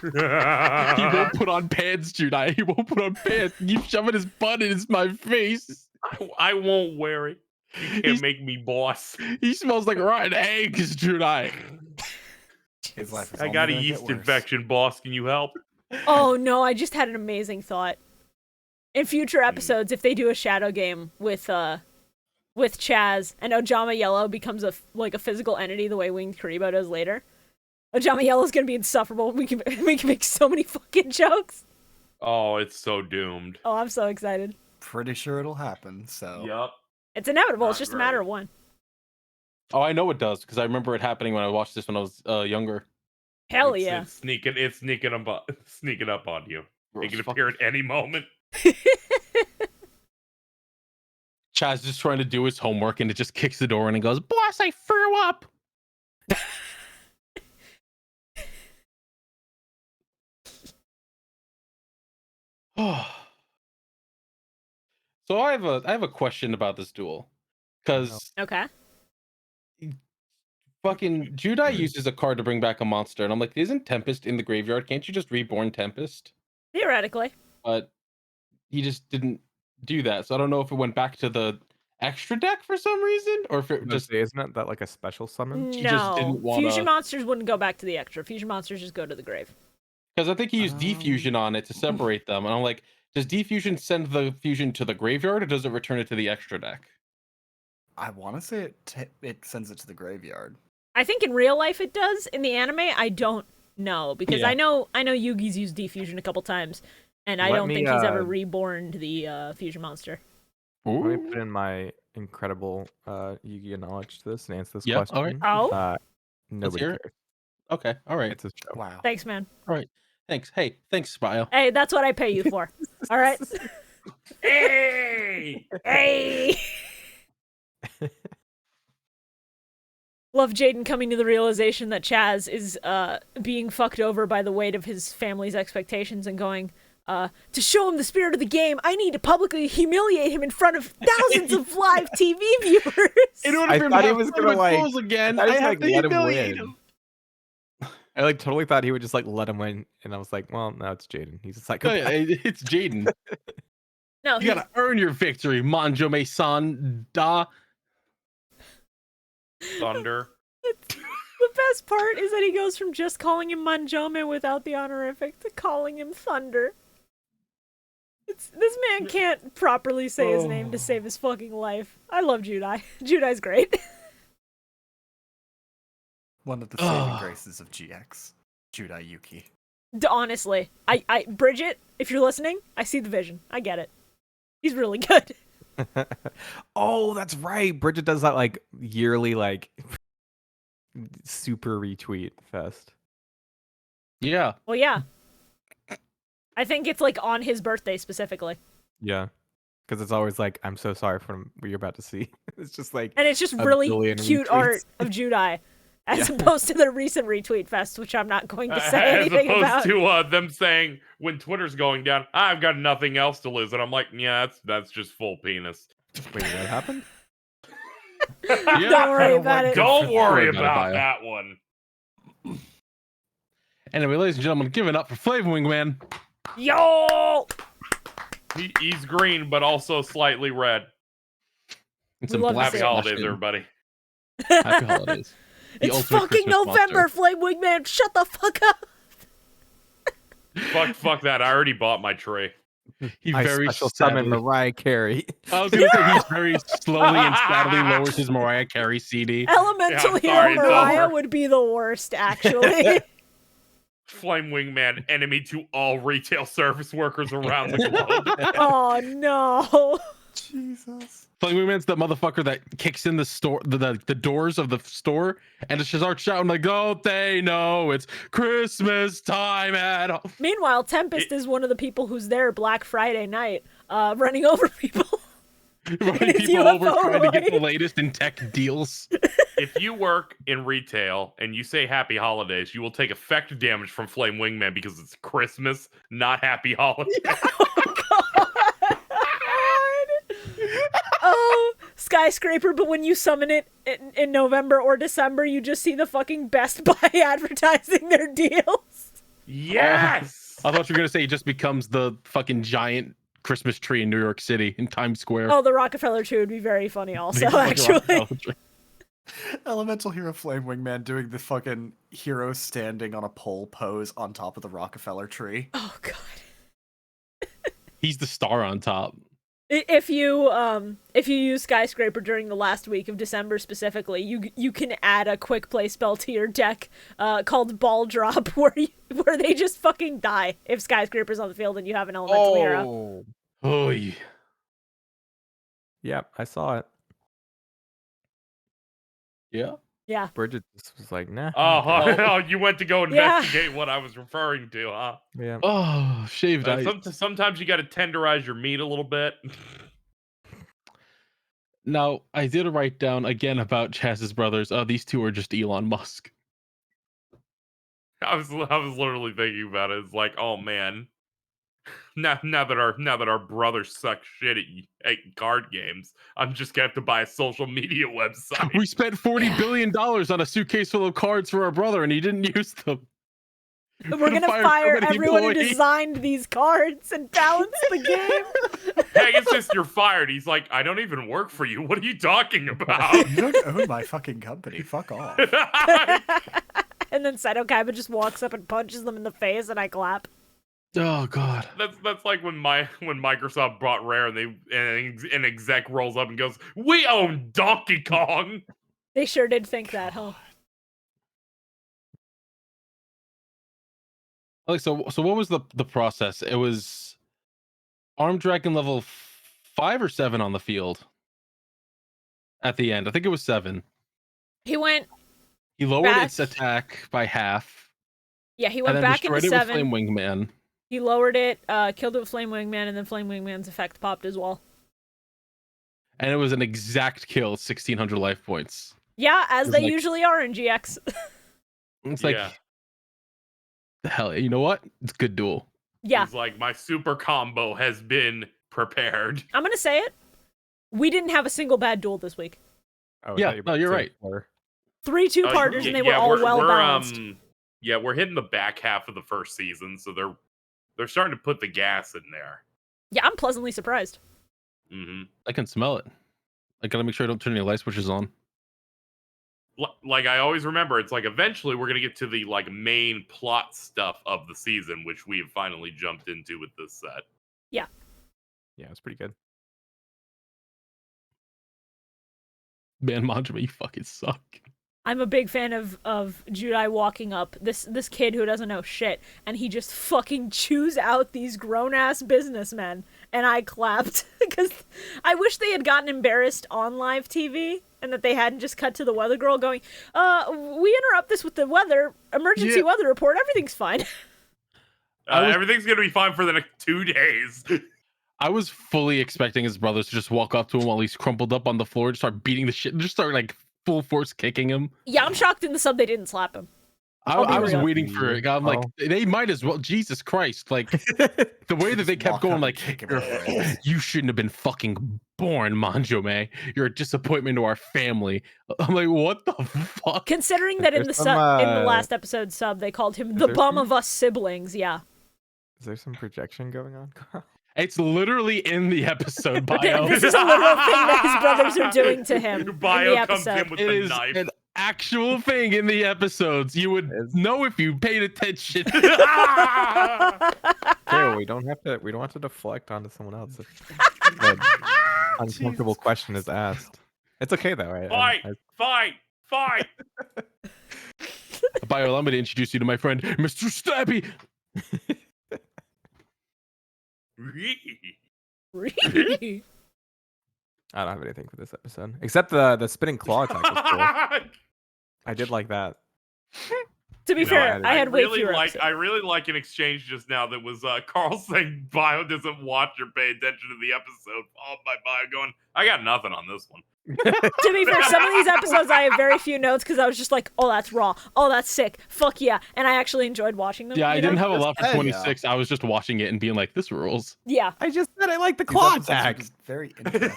He won't put on pants, Judai. He won't put on pants. Keep shoving his butt in my face. I won't wear it. You can't He's- make me boss. He smells like rotten eggs, Judai. His life is I only got a gonna get yeast worse. infection, boss. Can you help? Oh no, I just had an amazing thought. In future episodes, if they do a shadow game with Chaz and Ojama Yellow becomes a physical entity the way Winged Karibo does later, Ojama Yellow's gonna be insufferable. We can make so many fucking jokes. Oh, it's so doomed. Oh, I'm so excited. Pretty sure it'll happen. So Yup. It's inevitable. It's Not just a matter great. of when. Oh, I know it does because I remember it happening when I watched this when I was younger. Hell It's- yeah. It's sneaking up on you. It Gross can fuck. appear at any moment. Chaz just trying to do his homework and it just kicks the door in and goes, "Boss, I threw up." So I have a question about this duel, because Okay. fucking Judai uses a card to bring back a monster, and I'm like, isn't Tempest in the graveyard? Can't you just reborn Tempest? Theoretically. But he just didn't do that, so I don't know if it went back to the extra deck for some reason, or if it Just just isn't that like a special summon? She just No. didn't wanna- Fusion monsters wouldn't go back to the extra. Fusion monsters just go to the grave. because I think he used defusion on it to separate them, and I'm like, does defusion send the fusion to the graveyard, or does it return it to the extra deck? I want to say it sends it to the graveyard. I think in real life it does. In the anime, I don't know because Yeah. I know Yugi's used defusion a couple times, and I Let don't me, think he's ever reborn the fusion monster. Let me put in my incredible Yu-Gi-Oh knowledge to this and answer this Yeah, question. alright. Oh, Let's Nobody hear it. cares. Okay, all right. It's a show. Wow. thanks, man. Thanks. Hey, thanks, Spio. Hey, that's what I pay you for. All right. Hey! Hey. Love Jaden coming to the realization that Chaz is being fucked over by the weight of his family's expectations and going, to show him the spirit of the game, I need to publicly humiliate him in front of thousands of live TV viewers. In order I for him thought to he have was fun gonna, with like- goals again, I I was have like, to let him humiliate win. him. I like totally thought he would just like let him win, and I was like, well, no, it's Jaden. He's a Oh, psychopath. yeah, it's Jaden. No, You gotta earn your victory, Manjo-me-san. Da. Thunder. the best part is that he goes from just calling him Manjome without the honorific to calling him Thunder. This man can't properly say his name to save his fucking life. I love Judai. Judai's great. One of the saving graces of GX. Judai Yuki. Honestly, I Bridget, if you're listening, I see the vision. I get it. He's really good. Oh, that's right. Bridget does that like yearly like super retweet fest. Yeah. Well, yeah. I think it's like on his birthday specifically. Yeah. Because it's always like, I'm so sorry for what you're about to see. It's just like, And it's just a really billion cute retweets. art of Judai, as opposed to the recent retweet fest, which I'm not going to say As anything opposed about. to them saying when Twitter's going down, I've got nothing else to lose, and I'm like, yeah, that's just full penis. wait, what happened? Don't worry about it. Don't worry About about bio. that one. Anyway, ladies and gentlemen, give it up for Flavor Wingman. Yo! He's green, but also slightly red. It's We in love to black Happy see it. holidays, Russian. everybody. Happy holidays. The It's ultimate fucking Christmas November, monster. Flame Wingman. Shut the fuck up. Fuck that. I already bought my tray. He I very special summon sadly- Mariah Carey. I was gonna say he's very slowly and sadly lowers his Mariah Carey CD. Elemental Yeah, Hero sorry, it's Mariah over. would be the worst, actually. Flame Wingman, enemy to all retail service workers around the globe. Oh no. Jesus. Flame Wingman's the motherfucker that kicks in the store, the doors of the store, and it's Shaz Arc shouting like, "Don't they know it's Christmas time at home?" Meanwhile, Tempest is one of the people who's there Black Friday night, running over people. Running His people over UFO trying to get the ride. latest in tech deals. If you work in retail and you say happy holidays, you will take effect damage from Flame Wingman because it's Christmas, not happy holidays. Oh, Skyscraper, but when you summon it in November or December, you just see the fucking Best Buy advertising their deals. Yes! I thought you were gonna say he just becomes the fucking giant Christmas tree in New York City in Times Square. Oh, the Rockefeller tree would be very funny also, Big fucking actually. Rockefeller tree. Elemental Hero Flame Wingman doing the fucking hero standing on a pole pose on top of the Rockefeller tree. Oh, God. He's the star on top. If you use Skyscraper during the last week of December specifically, you can add a quick play spell to your deck called Ball Drop, where they just fucking die if Skyscraper's on the field and you have an Elemental Hero. Oh, yeah. Yep, I saw it. Yeah. Yeah. Bridget just was like, nah. Oh, you went to go Yeah. investigate what I was referring to, huh? Yeah. Oh, shaved ice. Sometimes you got to tenderize your meat a little bit. Now, I did write down again about Chaz's brothers. These two are just Elon Musk. I was literally thinking about it. It's like, oh man, now that our brothers suck shit at card games, I'm just gonna have to buy a social media website. We spent $40 billion on a suitcase full of cards for our brother, and he didn't use them. We're gonna Fire fire so many everyone who employees. designed these cards and balance the game. Hey, it's just you're fired. He's like, I don't even work for you. What are you talking about? You don't own my fucking company. Fuck off. And then Seto Kaiba just walks up and punches them in the face, and I clap. Oh God. That's like when Microsoft bought Rare and an exec rolls up and goes, "We own Donkey Kong." They sure did think that, huh? Like so what was the process? It was Armed Dragon level 5 or 7 on the field at the end. I think it was 7. He went, He lowered Back- its attack by half. yeah, he And went then back into destroyed it with 7. Flame Wingman. He lowered it, killed it with Flame Wingman, and then Flame Wingman's effect popped as well. And it was an exact kill, 1600 life points. Yeah, as It's they like- usually are in GX. It's like Yeah. the hell, you know what? It's a good duel. Yeah, He's like, my super combo has been prepared. I'm gonna say it. We didn't have a single bad duel this week. Oh, I Yeah, thought you were no, you're about to right. say four. 3 two-parters, and they were all well balanced. Yeah, we're hitting the back half of the first season, so they're starting to put the gas in there. Yeah, I'm pleasantly surprised. Mm-hmm. I can smell it. I gotta make sure I don't turn any light switches on. Like I always remember, it's like eventually we're gonna get to the like main plot stuff of the season, which we have finally jumped into with this set. Yeah, it's pretty good. Man, Manjima, you fucking suck. I'm a big fan of Judai walking up, this kid who doesn't know shit, and he just fucking chews out these grown-ass businessmen, and I clapped, because I wish they had gotten embarrassed on live TV, and that they hadn't just cut to the weather girl going, we interrupt this with the emergency weather report, everything's fine. Everything's gonna be fine for the next 2 days. I was fully expecting his brothers to just walk up to him while he's crumpled up on the floor and start beating the shit and just start like full force kicking him. Yeah, I'm shocked in the sub they didn't slap him. I was waiting for it. I'm like, they might as well. Jesus Christ. Like, the way that they kept going, like, you shouldn't have been fucking born, Manjome. You're a disappointment to our family. I'm like, what the fuck? Considering that in the last episode sub, they called him the bum of us siblings, yeah. Is there some projection going on, Carl? It's literally in the episode bio. This is a literal thing that his brothers are doing to him. Your bio in the comes episode. in with It the is knife. an actual thing in the episodes. You would know if you paid attention. Okay, well, we don't have to deflect onto someone else if the uncomfortable question is asked. It's okay though. Fight! Bio, allow me to introduce you to my friend, Mr. Stabby. I don't have anything for this episode except the spinning claw attack was cool. I did like that. To be fair, I had way really fewer like episodes. I really like an exchange just now that was Carl saying Bio doesn't watch or pay attention to the episode, followed by Bio going, I got nothing on this one. To be fair, some of these episodes I have very few notes because I was just like, oh, that's raw. Oh, that's sick. Fuck yeah. And I actually enjoyed watching them. Yeah, I you didn't know? have a lot for Hey, 26. I was just watching it and being like, this rules. Yeah. I just said I like the These claw episodes are attack. just very interesting.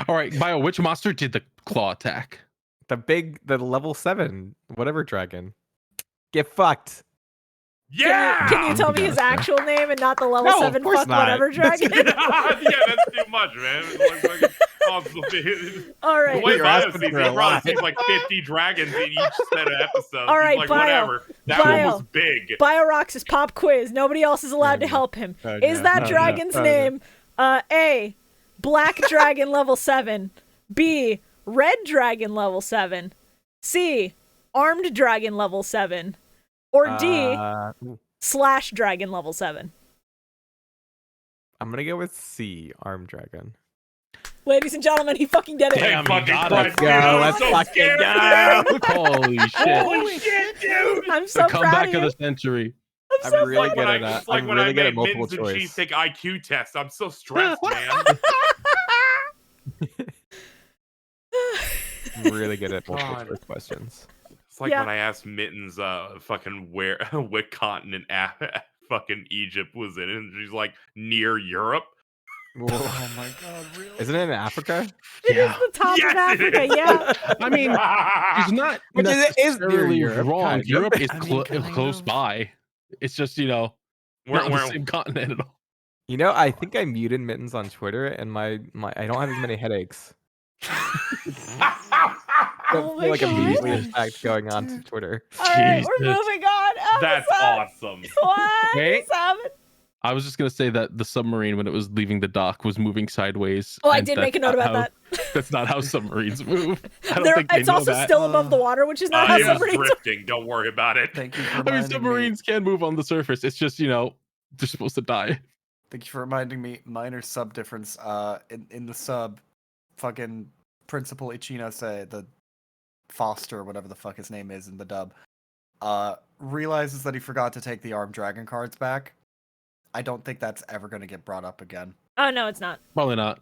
All right, Bio, which monster did the claw attack? The level 7 whatever dragon. Get fucked. Yeah! Can you tell me his actual name and not the level No, of 7 course fuck not. whatever dragon? Yeah, that's too much, man. It's like fucking awesome. All The right. way You're Bio asking sees for it, a he probably lot. sees like 50 dragons in each set of episodes. All right, He's like, Bio. whatever. That Bio. one was big. Biorox's pop quiz. Nobody else is allowed to no. help him. Oh, Is no. that Oh, no. dragon's Oh, no. name A, Black Dragon level 7, B, Red Dragon level 7, C, Armed Dragon level 7, or D, Slash Dragon level 7? I'm gonna go with C, Arm Dragon. Ladies and gentlemen, he fucking did it. Damn, you fucking got Christ, it. dude, I was Let's so fucking scared. go. Holy shit. Holy shit, dude! I'm The so proud comeback of of you. the century. I'm so really proud. good at It's that. like I'm when really I good at made multiple Mittens and Cheese choice. take IQ tests. I'm so stressed, man. I'm really good at multiple God. choice questions. It's like Yeah. when I asked Mittens fucking where what continent fucking Egypt was in, and she's like near Europe. Oh my god, really? Isn't it in Africa? It Yeah. is the top Yes, of it Africa, is. yeah. I mean, he's not Which is- it is near necessarily Europe, wrong. kind of. Europe is I mean, kind close of. by. It's just, you know, Where- not on the where- same continent at all. You know, I think I muted Mittens on Twitter, and my I don't have as many headaches. I Oh feel my like immediately God. attacked going on to Twitter. All right, we're Jesus. moving on. That's Episode awesome. 27. I was just gonna say that the submarine, when it was leaving the dock, was moving sideways. Oh, I and did that's make a note not about how- That's not how submarines move. I don't that. think they It's know also that. still above the water, which is not how It was submarines work. drifting. Don't worry about it. Thank you for I mean, reminding me. submarines can move on the surface. It's just, you know, they're supposed to die. Thank you for reminding me. Minor sub difference. In the sub, fucking Principal Ichinose, the Foster, whatever the fuck his name is in the dub, realizes that he forgot to take the armed dragon cards back. I don't think that's ever going to get brought up again. Oh, no, it's not. Probably not.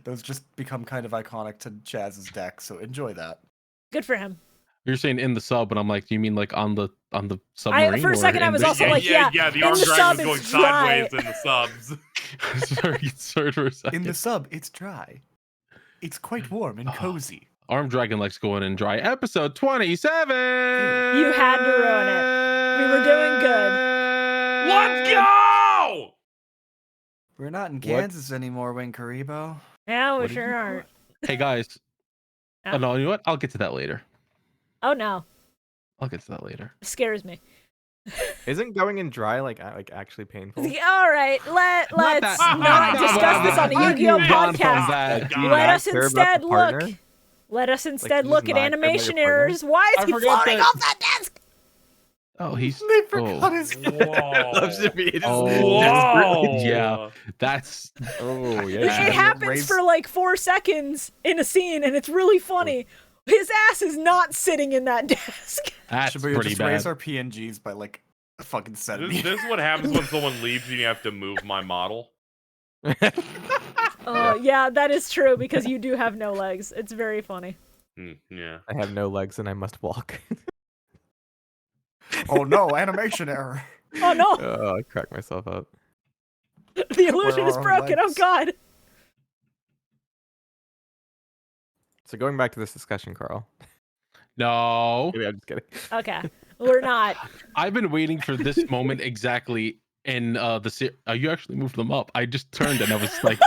Those just become kind of iconic to Chaz's deck, so enjoy that. Good for him. You're saying in the sub, and I'm like, do you mean like on the submarine? for a or second, I in was the- also like, yeah, The in armed the dragon sub was going it's dry. sideways in the subs. Sorry, for a second. In the sub, it's dry. It's quite warm and cozy. Armed Dragon likes going in dry. Episode 27. You had to ruin it. We were doing good. Let's go! We're not in Kansas anymore, Wing Karibo. Yeah, we What did sure you aren't. Hey guys. Yeah. Oh no, you know what? I'll get to that later. Oh no, I'll get to that later. it scares me. Isn't going in dry like actually painful? All right, let's that- not discuss this on the I've Yu-Gi-Oh moved on from podcast. that. God. Let us care about instead the look. partner? Let us instead you look just at not care about your animation partner? errors. Why is I he forgot floating that- off that desk? Oh, he's They forgot oh, his oh, yeah. That's Oh yeah. It Yeah. happens Raise- for like 4 seconds in a scene, and it's really funny. His ass is not sitting in that desk. that's Shibuya, pretty just bad. raise our PNGs by like a fucking This, 70. this is what happens when someone leaves and you have to move my model. Oh, yeah, that is true because you do have no legs. It's very funny. Yeah. I have no legs and I must walk. Oh no, animation error. Oh no, Oh, I cracked myself up. the illusion Where is are our broken. Oh legs? god. So going back to this discussion, Carl. No, Maybe I'm just kidding. Okay, we're not. I've been waiting for this moment exactly in the you actually moved them up. I just turned and I was like,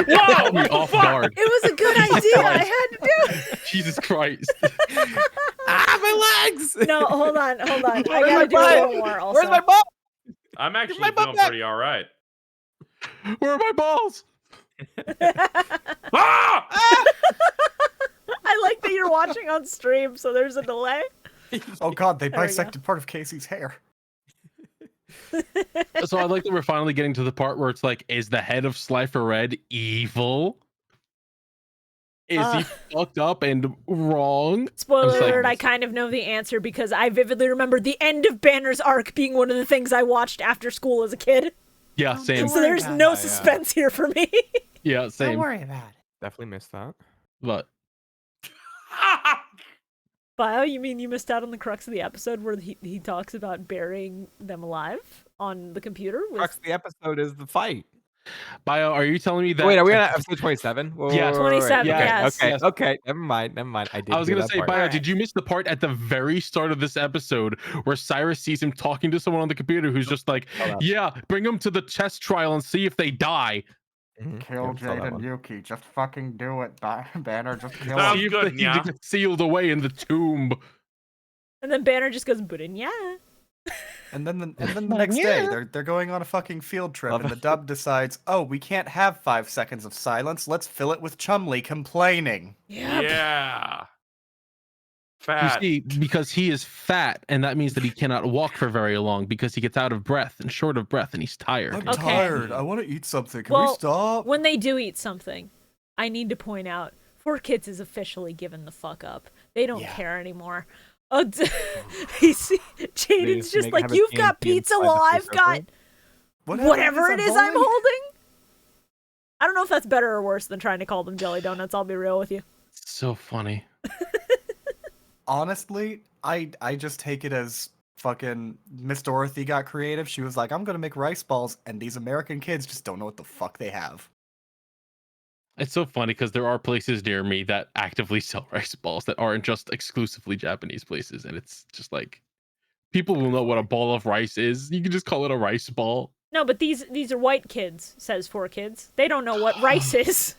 Whoa! me off guard. It was a good idea. I had to do it. Jesus Christ. My legs! No, hold on. I Where's gotta my do a butt? little more. Also. Where's my ball? I'm actually my butt feeling back. pretty all right. Where are my balls? Ah! I like that you're watching on stream, so there's a delay. Oh god, they There we go. bisected part of Casey's hair. So I like that we're finally getting to the part where it's like, is the head of Slifer Red evil? Is he fucked up and wrong? Spoiler I'm alert, I like- kind of know the answer because I vividly remember the end of Banner's arc being one of the things I watched after school as a kid. Yeah, same. So there's about no that. suspense here for me. Yeah, same. worry about it. Definitely missed that. But Bio, you mean you missed out on the crux of the episode where he talks about burying them alive on the computer? Crux of the episode is the fight. Bio, are you telling me that? Wait, are we on episode 27? Yeah, 27, Yeah, yes. Okay, yes. okay. Never mind. I did. I was hear gonna that say, part. Bio, Alright. did you miss the part at the very start of this episode where Cyrus sees him talking to someone on the computer who's just like, saw that. yeah, bring them to the chess trial and see if they die. Mhm. Kill Yeah, I saw Jade that and one. Yuki. Just fucking do it, Banner. Just kill Sounds him. See if good, they yeah. get sealed away in the tomb. And then Banner just goes, but yeah. And then the next day, they're going on a fucking field trip, and the dub decides, oh, we can't have 5 seconds of silence. Let's fill it with Chumley complaining. Yep. Yeah. You Fat. see, because he is fat, and that means that he cannot walk for very long because he gets out of breath and short of breath and he's tired. I'm Okay. tired. I want to eat something. Can Well, we stop? When they do eat something, I need to point out, 4Kids is officially given the fuck up. They don't Yeah. care anymore. Oh, Jaden's just like, have a you've got TNT pizza inside the while I've freezer got plate? whatever it is I'm holding. I don't know if that's better or worse than trying to call them jelly donuts. I'll be real with you. So funny. Honestly, I just take it as fucking Miss Dorothy got creative. She was like, I'm gonna make rice balls, and these American kids just don't know what the fuck they have. It's so funny because there are places near me that actively sell rice balls that aren't just exclusively Japanese places, and it's just like people will know what a ball of rice is. You can just call it a rice ball. No, but these are white kids, says 4Kids. They don't know what rice is.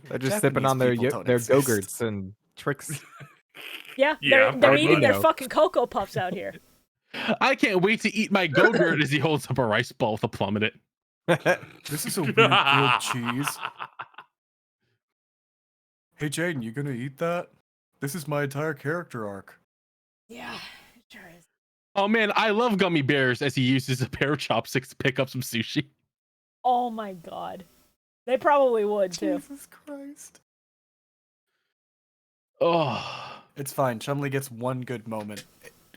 They're just sipping Japanese on their people don't their exist. Go-Gurts and tricks. Yeah, Yeah, they're I eating do their know. fucking Cocoa Puffs out here. I can't wait to eat my Go-Gurt as he holds up a rice ball with a plum in it. This is a weird grilled cheese. Hey Jaden, you gonna eat that? This is my entire character arc. Yeah, it sure is. Oh man, I love gummy bears as he uses a pair of chopsticks to pick up some sushi. Oh my god. They probably would too. Jesus Christ. Oh, It's fine. Chumley gets one good moment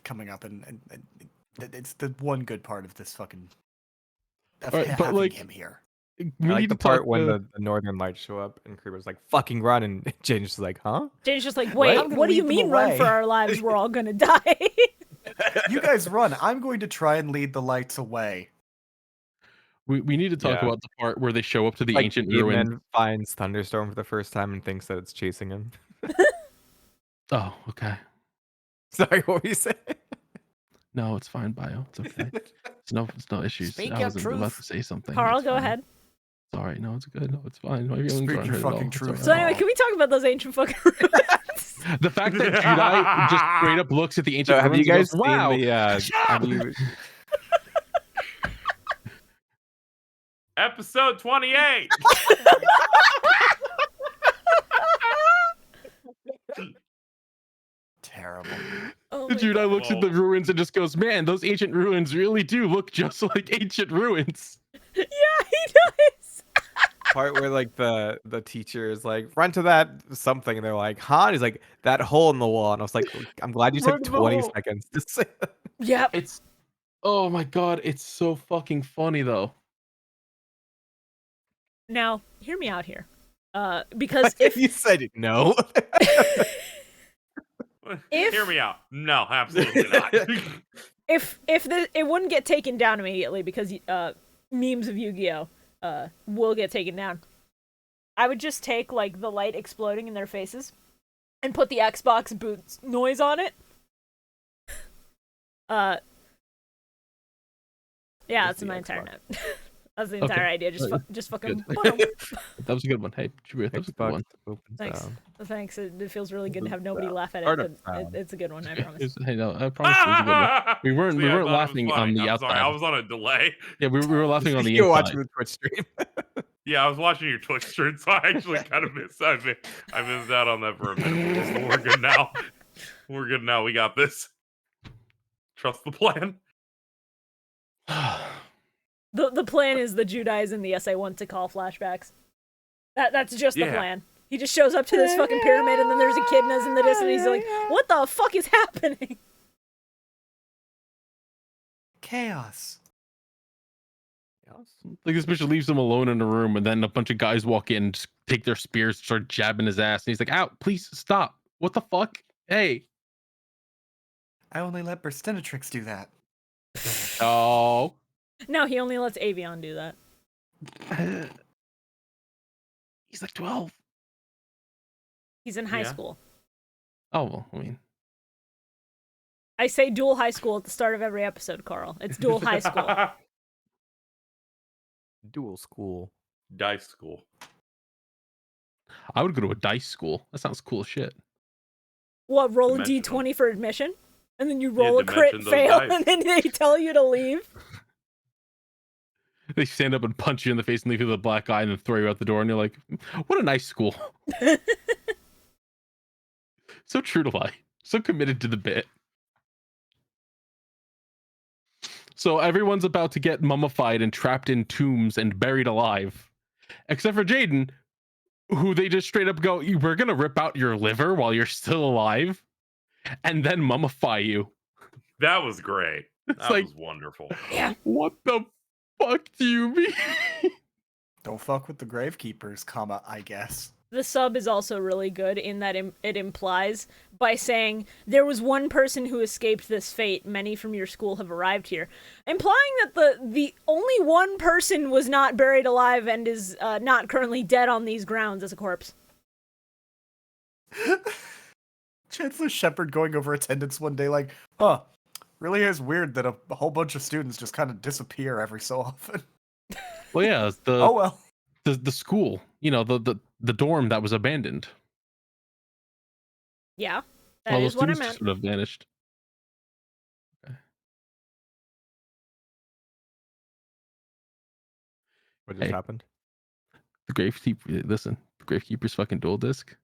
coming up, and it's the one good part of this fucking of Alright, but, having like, him here. we I like need the to talk part when to- the Northern Lights show up and Creeper's like, fucking run, and Jaden's just like, huh? Jane's just like, wait, I'm gonna what do you lead them mean run away? for our lives? We're all gonna die. You guys run. I'm going to try and lead the lights away. We need to talk Yeah. about the part where they show up to the Like ancient ruin. Caveman finds Thunderstorm for the first time and thinks that it's chasing him. Oh, okay. Sorry, what were you saying? No, it's fine, Bio. It's okay. It's no issues. Speak I your was about truth. to say something. Carl, It's go fine. ahead. Sorry, no, it's good. No, it's fine. My feelings Speak aren't your hurt at all. fucking It's truth. all So right. anyway, can we talk about those ancient fucking ruins? The fact that Judai just straight up looks at the ancient So have ruins you guys and goes, "Wow, seen the? Have you? Episode 28. Terrible. Oh The my Judai God. looks at the ruins and just goes, "Man, those ancient ruins really do look just like ancient ruins." Yeah, he does. Part where like the teacher is like, run to that something, and they're like, huh? And he's like, that hole in the wall, and I was like, I'm glad you Run took to the 20 hole. seconds to say that. Yep. It's, oh my god, it's so fucking funny though. Now, hear me out here. Because if you said no. Hear me out. No, absolutely not. if it wouldn't get taken down immediately because memes of Yu-Gi-Oh will get taken down. I would just take like the light exploding in their faces and put the Xbox boots noise on it. Yeah, that's my entire note. That's the entire idea. Just fucking. That was a good one. Hey, Shibuya, that was a good one. Thanks. Thanks. It feels really good to have nobody laugh at Startup it, but it's a good one. I promise. Hey, no, I promise it was a good one. We weren't See, I thought it was laughing on funny. the I'm outside. sorry, I was on a delay. Yeah, we were laughing on the You were inside. watching the Twitch stream. Yeah, I was watching your Twitch stream, so I actually kind of missed. I missed out on that for a minute. But we're good now. We're good now. We got this. Trust the plan. The plan is the Judais in the SA want to call flashbacks. That's just the plan. He just shows up to this fucking pyramid, and then there's a kid in the distance, and he's like, "What the fuck is happening?" Chaos. Like this bitch leaves him alone in a room, and then a bunch of guys walk in, just take their spears, start jabbing his ass, and he's like, "Ow, please stop! What the fuck? Hey!" I only let Burstinatrix do that. Oh. No, he only lets Avion do that. He's like 12. He's in high school. Oh, well, I mean. I say duel high school at the start of every episode, Carl. It's duel high school. Dual school. Dice school. I would go to a dice school. That sounds cool as shit. What, roll a Dimensional. d20 for admission? And then you roll a dimension crit those fail, dice. and then they tell you to leave? They stand up and punch you in the face and leave you with a black eye and then throw you out the door, and you're like, what a nice school. So true to life. So committed to the bit. So everyone's about to get mummified and trapped in tombs and buried alive. Except for Jaden, who they just straight up go, we're going to rip out your liver while you're still alive and then mummify you. That was great. That like- was wonderful. Yeah. What the fuck do you mean? Don't fuck with the Gravekeepers, I guess. The sub is also really good in that it implies by saying, there was one person who escaped this fate, many from your school have arrived here. Implying that the only one person was not buried alive and is not currently dead on these grounds as a corpse. Chancellor Shepard going over attendance one day like, huh, really is weird that a whole bunch of students just kind of disappear every so often. Well, yeah, Oh well. the school, you know, the dorm that was abandoned. Yeah, that All is those what I students meant. just would have vanished. Okay. What just Hey. happened? The Gravekeeper's fucking dual disc.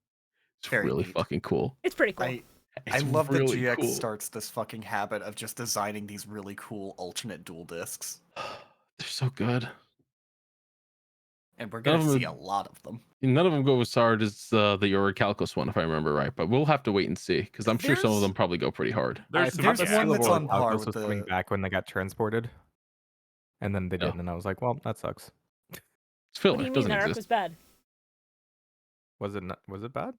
It's Very really neat. fucking cool. It's pretty cool. I It's love that really GX cool. starts this fucking habit of just designing these really cool alternate dual discs. They're so good. And we're None gonna of them see a lot of them. None of them go as hard as the Orichalcos one, if I remember right. But we'll have to wait and see, because I'm sure some of There's- them probably go pretty hard. There's some there's gaps. one that's on par Alcos with was coming the- back when they got transported, and then they Oh. didn't, and I was like, well, that sucks. It's What filler. do you It mean doesn't that arc exist. was bad? Was it not, was it bad?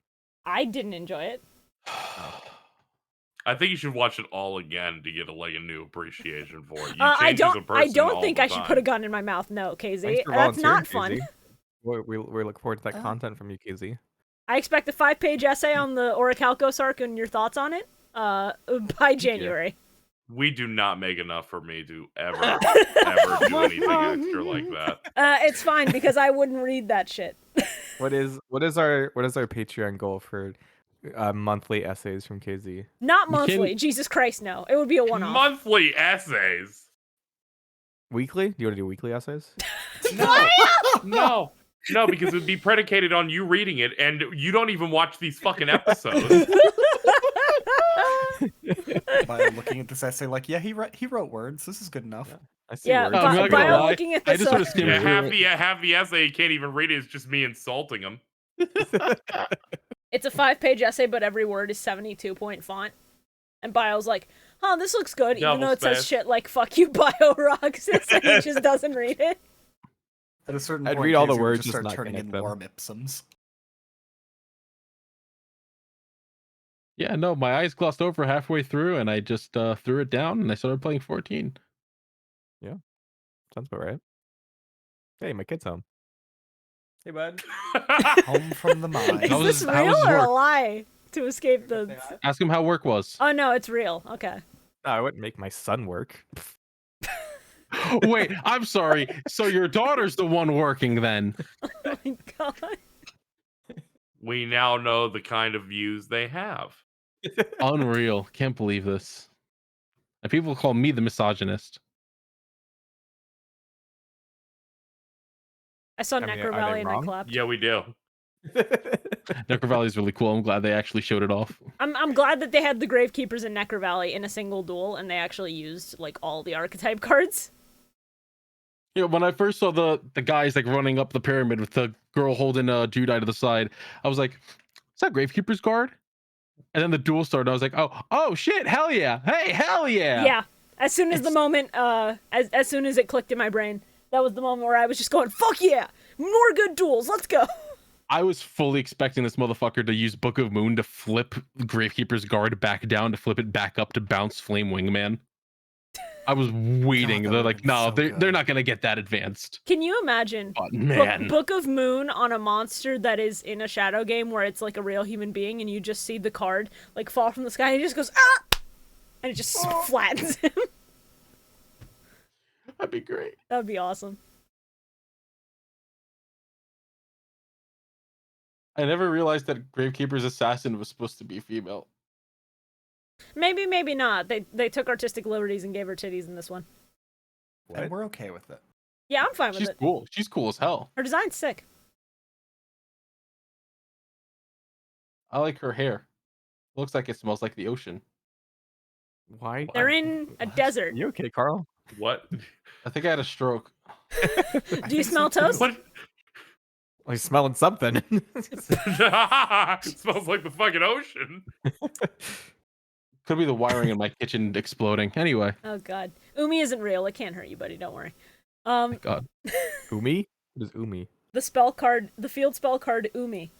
I didn't enjoy it. I think you should watch it all again to get a new appreciation for it. You I change as a don't. person I don't all think the I should put a time. gun in my mouth. No, Thanks KZ. for That's not volunteering, fun. KZ. We look forward to that content from you, KZ. I expect a 5-page essay on the Orichalcos arc and your thoughts on it. By January. We do not make enough for me to ever do anything extra like that. It's fine because I wouldn't read that shit. What is our Patreon goal for monthly essays from KZ? Not You can't- monthly. Jesus Christ, no. It would be a one-off. Monthly essays. Weekly? Do you want to do weekly essays? No, because it would be predicated on you reading it, and you don't even watch these fucking episodes. By looking at this essay, like, yeah, he wrote words. This is good enough. I see Yeah, words. I'm not gonna Bio lie. looking at I this. just want to skim Yeah, through it. half the essay you can't even read it. It's just me insulting him. It's a 5-page essay, but every word is 72-point font. And Bio's like, "Huh, this looks good," even Double though it says space. shit like "fuck you, Bio rocks." And he just doesn't read it. At a certain I'd point, read all the Casey would words, just just start not turning in connect them. warm ipsums. Yeah, no, my eyes glossed over halfway through, and I just threw it down, and I started playing 14. Sounds about right. Hey, my kid's home. Hey, bud. Home from the mine. Is How this was- how real was or a work? lie to escape the? Ask him how work was. Oh no, it's real. Okay. No, I wouldn't make my son work. Wait, I'm sorry. So your daughter's the one working then? Oh my god. We now know the kind of views they have. Unreal. Can't believe this. And people call me the misogynist. I saw I mean, Necro are they Valley and I wrong? clapped. Yeah, we do. Necro Valley is really cool. I'm glad they actually showed it off. I'm glad that they had the Gravekeepers in Necro Valley in a single duel, and they actually used like all the archetype cards. You know, when I first saw the guys like running up the pyramid with the girl holding a Judai to the side, I was like, "Is that Gravekeeper's guard?" And then the duel started. I was like, "Oh shit! Hell yeah! Hey, hell yeah!" Yeah. As soon as the moment, as soon as it clicked in my brain, that was the moment where I was just going, "Fuck yeah! More good duels! Let's go!" I was fully expecting this motherfucker to use Book of Moon to flip Gravekeeper's guard back down to flip it back up to bounce Flame Wingman. I was waiting. that They're would've like, been no, so they're good. not gonna get that advanced. Can you imagine But man, Book of Moon on a monster that is in a shadow game where it's like a real human being, and you just see the card like fall from the sky, and he just goes ah, and it just flattens him. that'd be great. That would be awesome. I never realized that Gravekeeper's assassin was supposed to be female. Maybe, maybe not. They took artistic liberties and gave her titties in this one. And we're okay with it. Yeah, I'm fine with She's it. cool. She's cool as hell. Her design's sick. I like her hair. Looks like it smells like the ocean. Why? They're in a desert. You okay, Carl? What? I think I had a stroke. Do you smell toast? What? Well, he's smelling something. It smells like the fucking ocean. Could be the wiring in my kitchen exploding. Anyway, Oh god. Umi isn't real. It can't hurt you, buddy. Don't worry. God. Umi? What is Umi? The spell card, the field spell card Umi.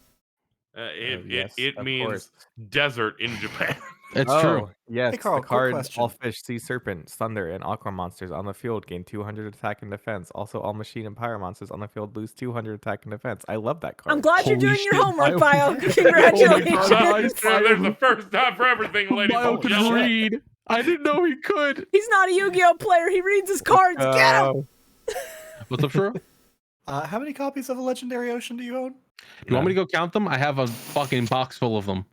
Yes, It of means course. desert in Japan. It's Oh, true. Yes, Hey, Carl, the quick card question. all fish, sea serpent, thunder, and aqua monsters on the field gain 200 attack and defense. Also, all machine and pyro monsters on the field lose 200 attack and defense. I love that card. I'm glad you're Holy doing your shit, homework, Bio. Bio. Congratulations. There's a first time for everything, ladies Bio and can gentlemen. read. I didn't know he could. He's not a Yu-Gi-Oh player. He reads his cards. Get him. What's up, Shorah? How many copies of a Legendary Ocean do you own? You want me to go count them? I have a fucking box full of them.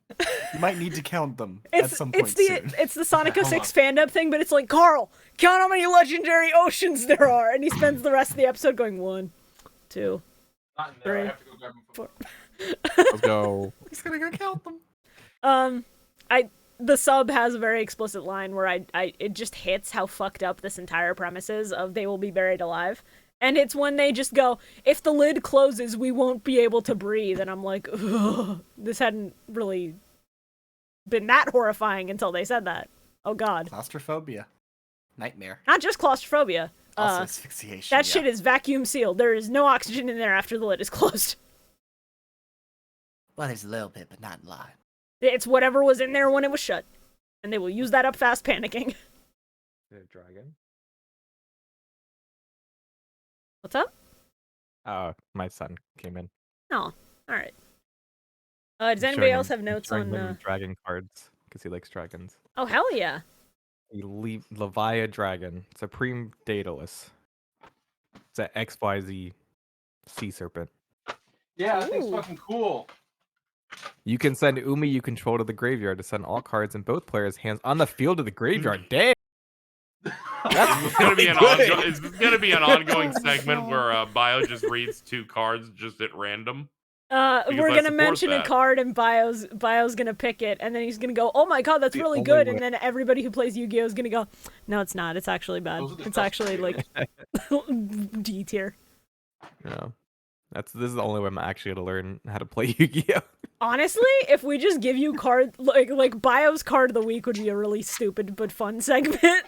You might need to count them at some point soon. It's the Sonic 06 fandom thing, but it's like, Carl, count how many legendary oceans there are, and he spends the rest of the episode going 1, 2, 3, 4. Let's go. He's gonna go count them. The sub has a very explicit line where it just hits how fucked up this entire premise is of they will be buried alive. And it's when they just go, if the lid closes, we won't be able to breathe. And I'm like, ugh, this hadn't really been that horrifying until they said that. Oh god. Claustrophobia. Nightmare. Not just claustrophobia. Also asphyxiation. That shit is vacuum sealed. There is no oxygen in there after the lid is closed. Well, there's a little bit, but not a lot. It's whatever was in there when it was shut. and they will use that up fast panicking. Dragon. What's up? Oh, my son came in. Oh, alright. Does I'm anybody showing else him- have I'm notes showing on... him dragon cards because he likes dragons. Oh, hell yeah. Levia Dragon, Supreme Daedalus. It's an XYZ sea serpent. Yeah, that thing's Ooh. fucking cool. You can send Umi you control to the graveyard to send all cards in both players' hands on the field of the graveyard. Damn. Is this gonna be an ongoing segment where Bio just reads 2 cards just at random? We're I gonna support mention a that. card and Bio's gonna pick it, and then he's gonna go, "Oh my god, that's The really only good!" way- And then everybody who plays Yu-Gi-Oh is gonna go, "No, it's not. It's actually bad. Those are the It's best actually like D tier." Yeah. This is the only way I'm actually gonna learn how to play Yu-Gi-Oh. Honestly, if we just give you card like Bio's card of the week would be a really stupid but fun segment.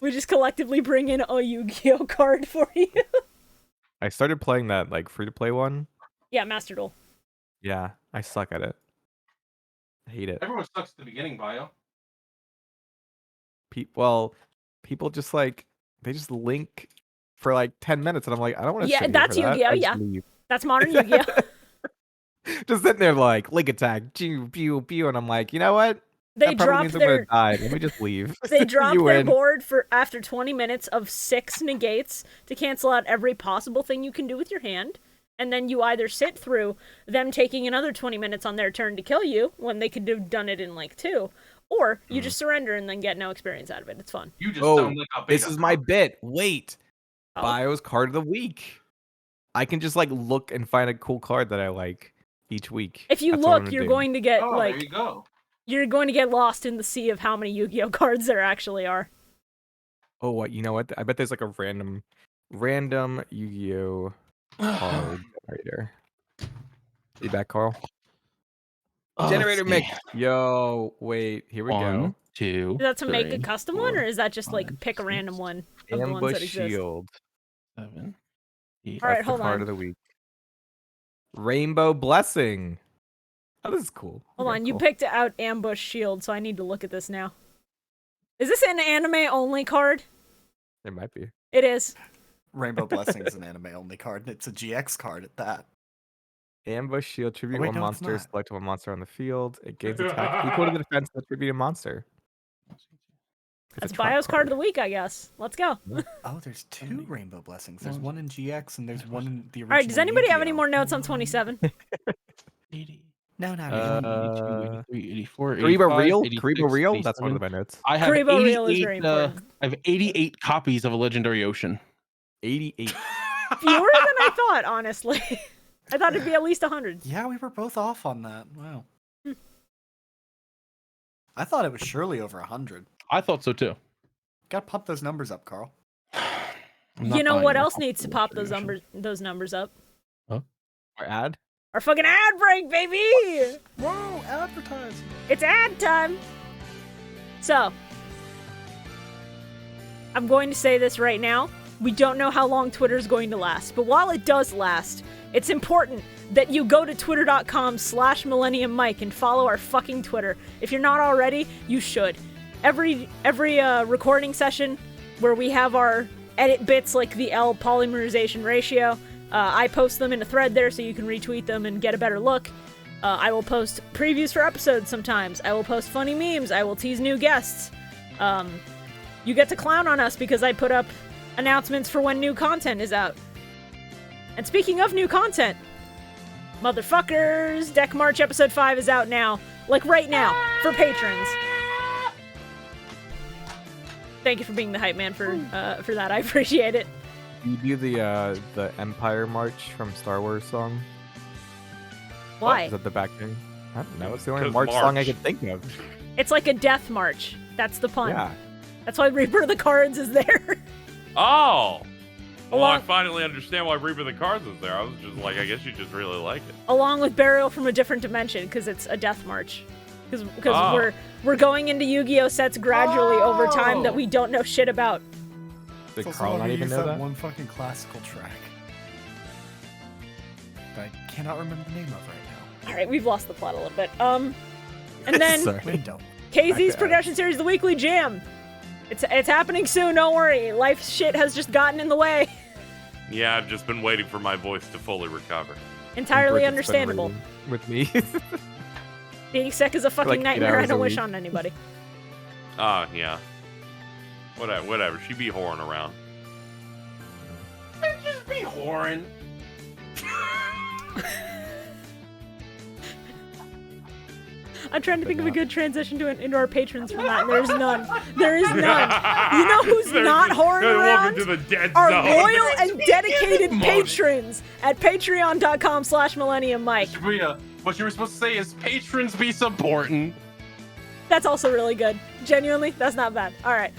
We just collectively bring in a Yu-Gi-Oh card for you. I started playing that like free-to-play one. Yeah, Master Duel. Yeah, I suck at it. I hate it. Everyone sucks at the beginning, Bio. People just like they just link for like 10 minutes, and I'm like, I don't want to. Yeah, that's Yu-Gi-Oh. Yeah, that's modern Yu-Gi-Oh. Just sitting there like link attack, pew pew pew, and I'm like, you know what? They That probably dropped means I'm their gonna die. Let me just leave. They dropped You their win. board for after 20 minutes of 6 negates to cancel out every possible thing you can do with your hand. And then you either sit through them taking another 20 minutes on their turn to kill you when they could have done it in like 2, or you just surrender and then get no experience out of it. It's fun. You just Oh, sound like a big this is my bit. Wait, Oh. Bio's card of the week. I can just like look and find a cool card that I like each week. If you That's what I'm look, gonna you're do. going to get Oh, there like you go. you're going to get lost in the sea of how many Yu-Gi-Oh cards there actually are. Oh, what? You know what? I bet there's like a random Yu-Gi-Oh card generator. You back, Carl? Generator mix. Yo, wait. Here we go. 1, 2. Is that to make a 3, custom one, 4, or is that just like 5, pick a 6, random one of the ones that Ambush exist? Shield. 7, 8. All right, That's the hold card on. of the week. Rainbow Blessing. Oh, this is cool. Hold Okay, on, you cool. picked out Ambush Shield, so I need to look at this now. Is this an anime only card? It might be. It is. Rainbow Blessing is an anime only card, and it's a GX card at that. Ambush Shield. Tribute wait, one no, it's monster. not. Select one monster on the field. It gains attack equal to the defense of the tribute monster. It's a That's trap Bio's card of the week, I guess. Let's go. Oh, there's 2 Rainbow Blessings. There's one in GX, and there's one in the original. All right, does anybody have any Yu-Gi-Oh. more notes on 27? 80, No, not 82, 83, 84, Kariba 85, Real? 86, Kariba Real? That's one 87. of my notes. I have Karibo Real is 88, very important. I have 88 copies of a Legendary Ocean. 88. Fewer than I thought, honestly. I thought it'd be at least 100. Yeah, we were both off on that. Wow. I thought it was surely over 100. I thought so too. Gotta pump those numbers up, Carl. I'm not You know buying what more else copies needs to of pop Legendary those numbers up? Or ad? Our fucking ad break, baby! Whoa, advertising. It's ad time! So, I'm going to say this right now. We don't know how long Twitter's going to last, but while it does last, it's important that you go to twitter.com/MillenniumMike and follow our fucking Twitter. If you're not already, you should. Every recording session where we have our edit bits like the L polymerization ratio, I post them in a thread there so you can retweet them and get a better look. I will post previews for episodes sometimes. I will post funny memes. I will tease new guests. You get to clown on us because I put up announcements for when new content is out. And speaking of new content, motherfuckers, Deck March episode 5 is out now. Like right now, for patrons. Thank you for being the hype man for that. I appreciate it. You do the Empire March from Star Wars song? Why? Is that the back thing? I don't know. It's the only 'Cause March song I March. could think of. It's like a death march. That's the pun. Yeah. That's why Reaper of the Cards is there. Oh! Well, I Along- finally understand why Reaper the Cards is there. I was just like, I guess you just really like it. Along with Burial from a Different Dimension, because it's a death march. Because Oh. we're going into Yu-Gi-Oh sets gradually over time that Oh. we don't know shit about. Did It's also Carl why not we even use know that? one fucking classical track that I cannot remember the name of right now. All right, we've lost the plot a little bit. And then Sorry. Window. KZ's Okay. Progression Series, The Weekly Jam. It's happening soon, don't worry. Life shit has just gotten in the way. Yeah, I've just been waiting for my voice to fully recover. Entirely Bridget's been understandable. reading with me. Being sick is a fucking like 8 nightmare I hours don't a wish week. on anybody. Yeah. Whatever. She be whoring around. Just be whoring. I'm trying to But think of a not. good transition into our patrons from that. There's none. There is none. You know who's not whoring Welcome around? to the dead Our zone. loyal and dedicated Money. patrons at patreon.com/Millennium Mike. Shibuya, what you were supposed to say is patrons be supporting. That's also really good. Genuinely, that's not bad. All right.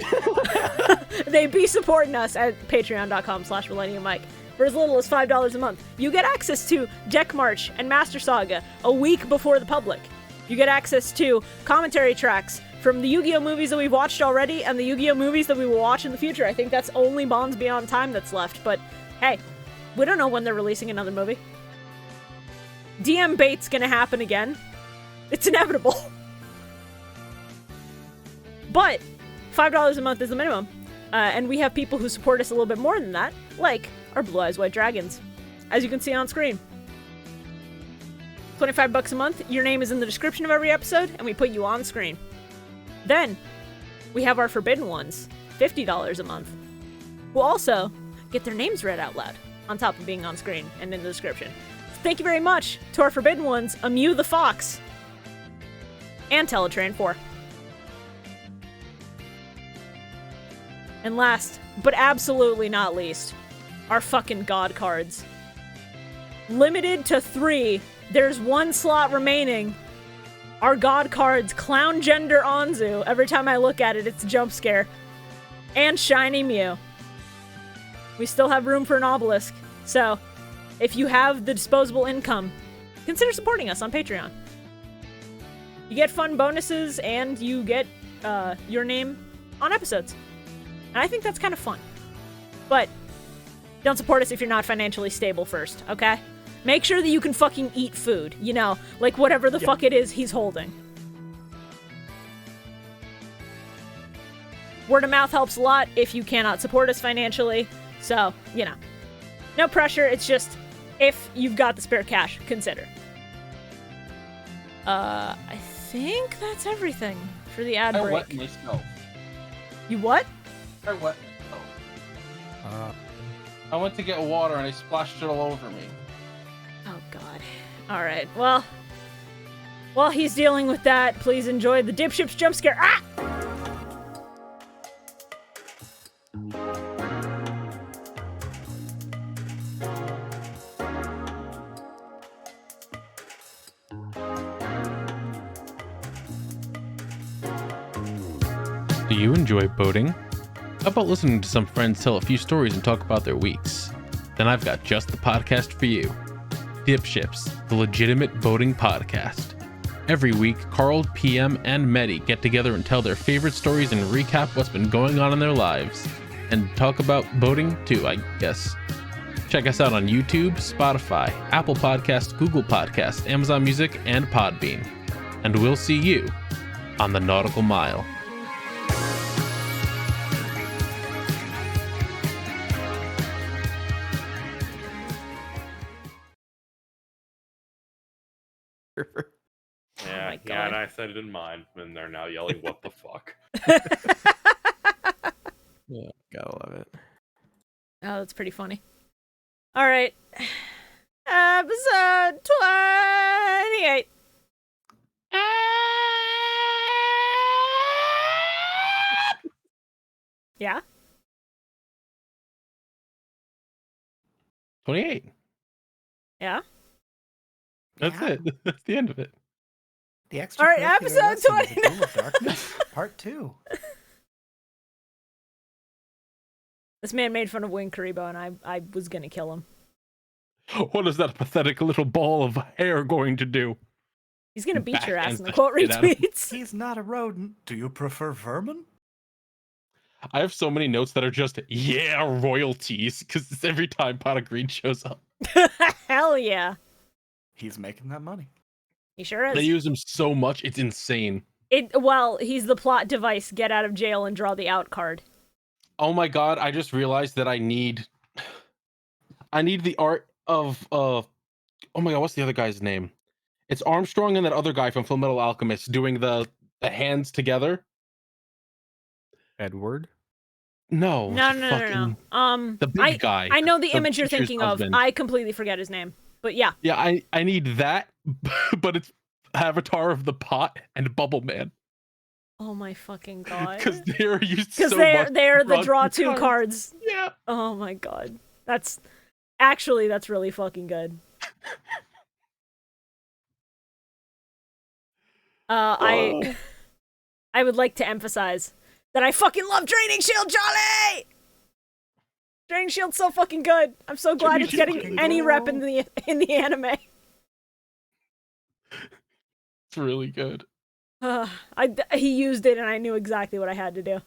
They be supporting us at patreon.com/Millennium Mike. For as little as $5 a month, you get access to Deck March and Master Saga a week before the public. You get access to commentary tracks from the Yu-Gi-Oh! Movies that we've watched already and the Yu-Gi-Oh! Movies that we will watch in the future. I think that's only Bonds Beyond Time that's left, but hey, we don't know when they're releasing another movie. DM bait's gonna happen again. It's inevitable. But $5 a month is the minimum. And we have people who support us a little bit more than that, like our Blue Eyes White Dragons, as you can see on screen. $25 a month, your name is in the description of every episode, and we put you on screen. Then, we have our Forbidden Ones, $50 a month, who also get their names read out loud, on top of being on screen and in the description. Thank you very much to our Forbidden Ones, Amew the Fox, and Teletraan 4. And last, but absolutely not least, our fucking God cards. Limited to 3. There's 1 slot remaining. Our God cards, Clowngender Anzu. Every time I look at it, it's a jump scare. And ShinyMew. We still have room for an obelisk. So, if you have the disposable income, consider supporting us on Patreon. You get fun bonuses, and you get your name on episodes. And I think that's kind of fun. But don't support us if you're not financially stable first, okay? Make sure that you can fucking eat food, you know, like whatever the fuck it is he's holding. Word of mouth helps a lot if you cannot support us financially. So, you know, no pressure. It's just if you've got the spare cash, consider. I think that's everything for the ad I break. wet myself. You what? I wet myself. I went to get water and I splashed it all over me. Oh, God. All right. Well, while he's dealing with that, please enjoy the dipship's jump scare. Ah! Do you enjoy boating? How about listening to some friends tell a few stories and talk about their weeks? Then I've got just the podcast for you. Dipships, the legitimate boating podcast. Every week, Carl, PM, and Medi get together and tell their favorite stories and recap what's been going on in their lives. And talk about boating too, I guess. Check us out on YouTube, Spotify, Apple Podcasts, Google Podcasts, Amazon Music, and Podbean. And we'll see you on the Nautical Mile. Yeah, my yeah, and God. I said it in mine, and they're now yelling, "What the fuck?" Yeah, gotta love it. Oh, that's pretty funny. All right. Episode 28. Yeah? 28. Yeah? That's Yeah. it. That's the end of it. The All right, extracurricular episode lesson of the 29. Duel of Darkness, Part 2. This man made fun of Wing Karibo, and I was gonna kill him. What is that pathetic little ball of hair going to do? He's gonna beat your ass Backhands in the the quote shit out of him. retweets. He's not a rodent. Do you prefer vermin? I have so many notes that are just, yeah, royalties, because every time Pot of Green shows up. Hell yeah. He's making that money. He sure They is. use him so much, it's insane. Well, he's the plot device. Get out of jail and draw the out card. Oh my god! I just realized that I need the art of oh my god, what's the other guy's name? It's Armstrong and that other guy from Fullmetal Alchemist doing the hands together. Edward. No, No. the big guy. I know the the image you're teacher's thinking husband. of. I completely forget his name. But yeah. Yeah, I need that, but it's Avatar of the Pot and Bubble Man. Oh my fucking god. Because they're used Because so they're much. they're the draw two two cards. Yeah. Oh my god. That's really fucking good. I would like to emphasize that I fucking love Draining Shield, Charlie! Draining Shield's so fucking good. I'm so glad it's getting any rep in the anime. It's really good. He used it and I knew exactly what I had to do.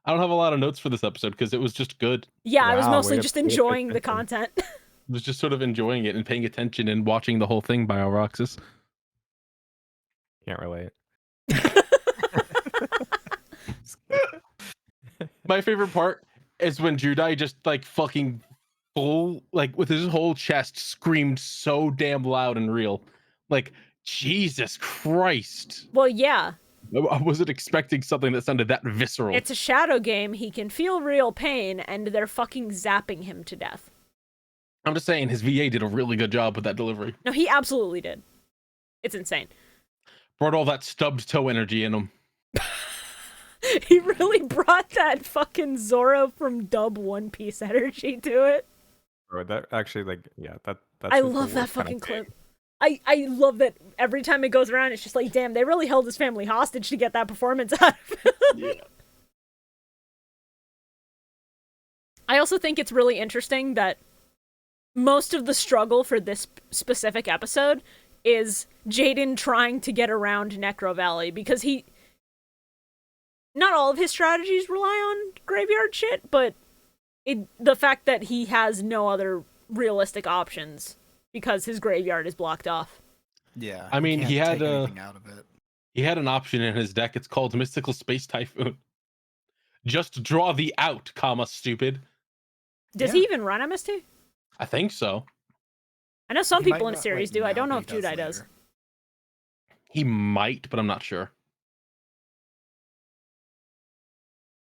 I don't have a lot of notes for this episode because it was just good. Yeah, I was Wow, mostly way just to enjoying the pick them. content. I was just sort of enjoying it and paying attention and watching the whole thing by Roxas. Can't relate. My favorite part is when Judai just like fucking full, like with his whole chest screamed so damn loud and real. Like, Jesus Christ. Well, yeah. I wasn't expecting something that sounded that visceral. It's a shadow game. He can feel real pain, and they're fucking zapping him to death. I'm just saying his VA did a really good job with that delivery. No, he absolutely did. It's insane. Brought all that stubbed toe energy in him. He really brought that fucking Zoro from Dub One Piece energy to it. Bro, that actually, like, yeah, that's. I love that fucking clip. I love that every time it goes around, it's just like, damn, they really held his family hostage to get that performance out of him. Yeah. I also think it's really interesting that most of the struggle for this specific episode is Jaden trying to get around Necro Valley, because not all of his strategies rely on graveyard shit, but the fact that he has no other realistic options because his graveyard is blocked off. Yeah. I mean, he can't had take anything out of it. He had an option in his deck. It's called Mystical Space Typhoon. Just draw the out, comma, stupid. Does he even run MST? I think so. I know some He people might in a not series right do. I now, don't know but if he Judai does. later. He might, but I'm not sure.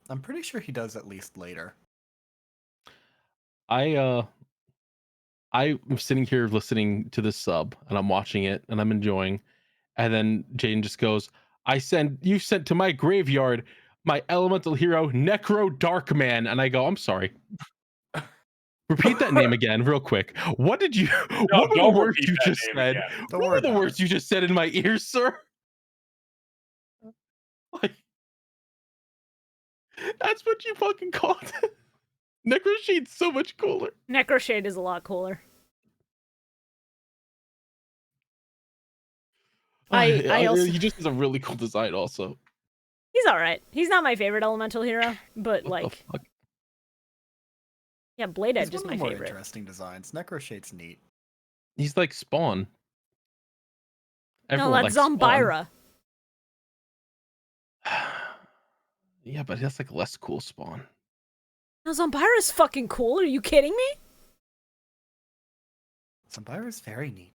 I'm pretty sure he does at least later. I'm sitting here listening to this sub and I'm watching it and I'm enjoying. And then Jaden just goes, you sent to my graveyard my elemental hero, Necro Darkman. And I go, I'm sorry. Repeat that name again, real quick. What were the words you just said? What were the words you just said in my ears, sir? Like, that's what you fucking called it. Necro Shade's so much cooler. Necro Shade is a lot cooler. He just has a really cool design also. He's alright. He's not my favorite elemental hero, but like... Yeah, Blade Edge is my more favorite. Interesting designs. Necro Shade's neat. He's like Spawn. No, that's Zombira. Yeah, but that's like less cool Spawn. No, Zombira's fucking cool. Are you kidding me? Zombira's very neat.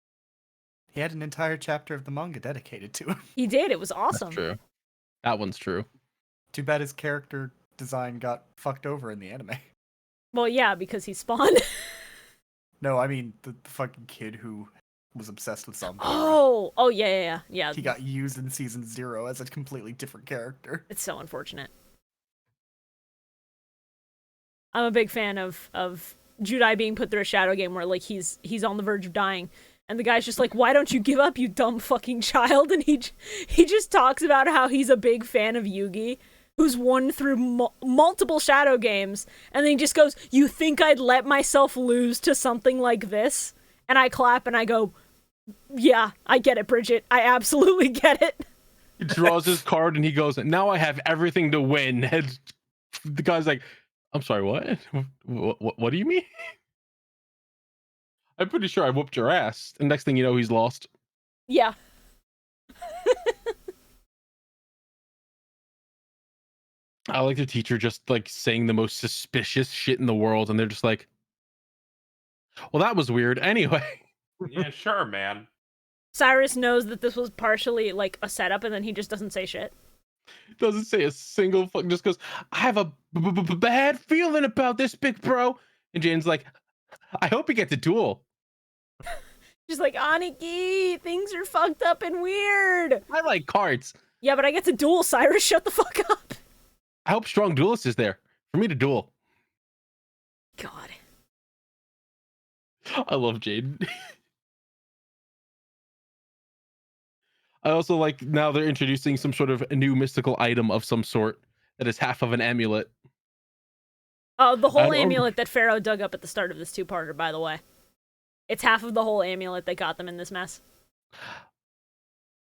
He had an entire chapter of the manga dedicated to him. He did. It was awesome. That's true. That one's true. Too bad his character design got fucked over in the anime. Well, yeah, because he spawned. No, I mean the fucking kid who was obsessed with Zombira. Oh, yeah. He got used in season 0 as a completely different character. It's so unfortunate. I'm a big fan of Judai being put through a shadow game where like he's on the verge of dying, and the guy's just like, "Why don't you give up, you dumb fucking child?" And he just talks about how he's a big fan of Yugi, who's won through multiple shadow games, and then he just goes, "You think I'd let myself lose to something like this?" And I clap and I go, "Yeah, I get it, Bridget. I absolutely get it." He draws his card and he goes, "Now I have everything to win." And the guy's like, "I'm sorry, what? What do you mean?" I'm pretty sure I whooped your ass. And next thing you know, he's lost. Yeah. I like the teacher just like saying the most suspicious shit in the world, and they're just like, well, that was weird. Anyway. Yeah, sure, man. Cyrus knows that this was partially like a setup, and then he just doesn't say shit. Doesn't say a single fuck, just goes, I have a bad feeling about this, big bro. And Jane's like, I hope he gets a duel. She's like, Aniki, things are fucked up and weird. I like cards. Yeah, but I get to duel, Cyrus. Shut the fuck up. I hope Strong Duelist is there for me to duel. God. I love Jade. I also like now they're introducing some sort of a new mystical item of some sort that is half of an amulet. Oh, the I whole don't- amulet that Pharaoh dug up at the start of this two-parter, by the way. It's half of the whole amulet that got them in this mess.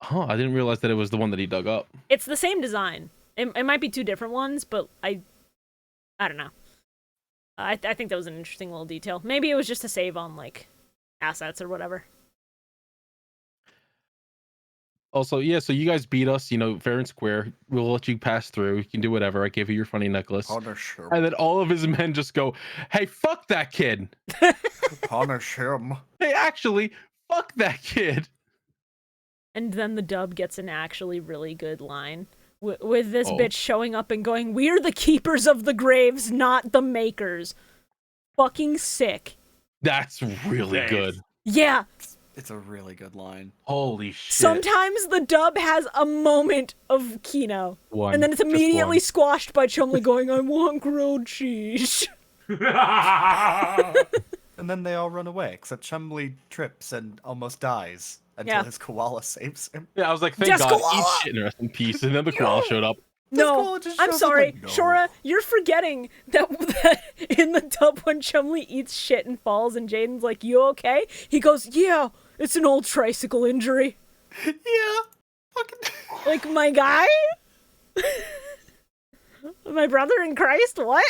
Huh, I didn't realize that it was the one that he dug up. It's the same design. It might be two different ones, but I don't know. I think that was an interesting little detail. Maybe it was just to save on, like, assets or whatever. Also, yeah, so you guys beat us, fair and square. We'll let you pass through. You can do whatever. I gave you your funny necklace. Punish him. And then all of his men just go, hey, fuck that kid. Punish him. Hey, actually, fuck that kid. And then the dub gets an actually really good line. With this Oh. bitch showing up and going, we're the keepers of the graves, not the makers. Fucking sick. That's really Nice. good. Yeah, It's a really good line. Holy shit. sometimes the dub has a moment of Kino. One. And then it's Just immediately one. squashed by Chumley going, I want grilled cheese. And then they all run away, except Chumley trips and almost dies until Yeah. his koala saves him. Yeah, I was like, thank Just God, koala! eat shit and rest in peace. And then the koala showed up. No, koala just I'm shows up sorry, like, no. Shorah, you're forgetting that in the dub when Chumley eats shit and falls and Jaden's like, you okay? He goes, yeah, it's an old tricycle injury. Yeah. Fucking. Like, my guy? My brother in Christ? What?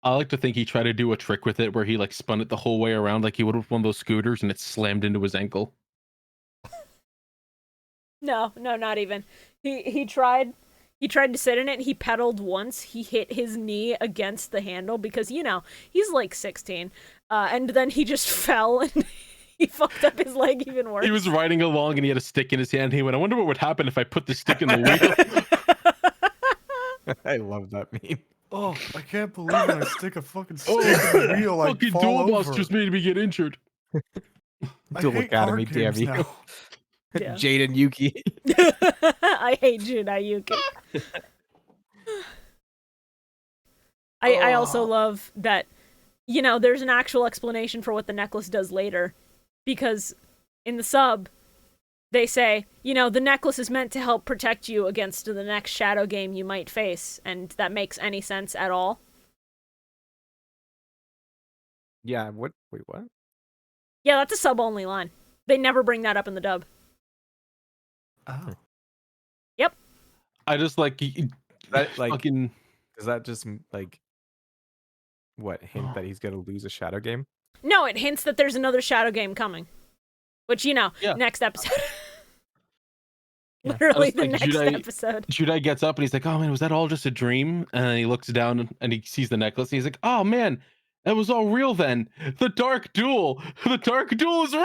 I like to think he tried to do a trick with it where he like spun it the whole way around like he would with one of those scooters and it slammed into his ankle. No, not even. He tried to sit in it, he pedaled once, he hit his knee against the handle because, he's like 16. And then he just fell and he fucked up his leg even worse. He was riding along and he had a stick in his hand. He went, I wonder what would happen if I put the stick in the wheel. I love that meme. Oh, I can't believe when I stick a fucking stick Oh, in the wheel, I fucking fall duel boss over. just made me get injured. I Duel hate Academy, card damn games you. now. Yeah. Jade and Yuki. I hate Junayuki. I also love that, there's an actual explanation for what the necklace does later. Because in the sub, they say, the necklace is meant to help protect you against the next shadow game you might face. And that makes any sense at all. Yeah, what? Wait, what? Yeah, that's a sub-only line. They never bring that up in the dub. Oh. I just like That, like, fucking does that just, like, what, hint that he's gonna lose a shadow game? No, it hints that there's another shadow game coming. Which, Yeah. next episode. Yeah. Literally I was the like, next Judai- episode. Judai gets up and he's like, oh man, was that all just a dream? And then he looks down and he sees the necklace and he's like, oh man, that was all real then. The dark duel. The dark duel is real.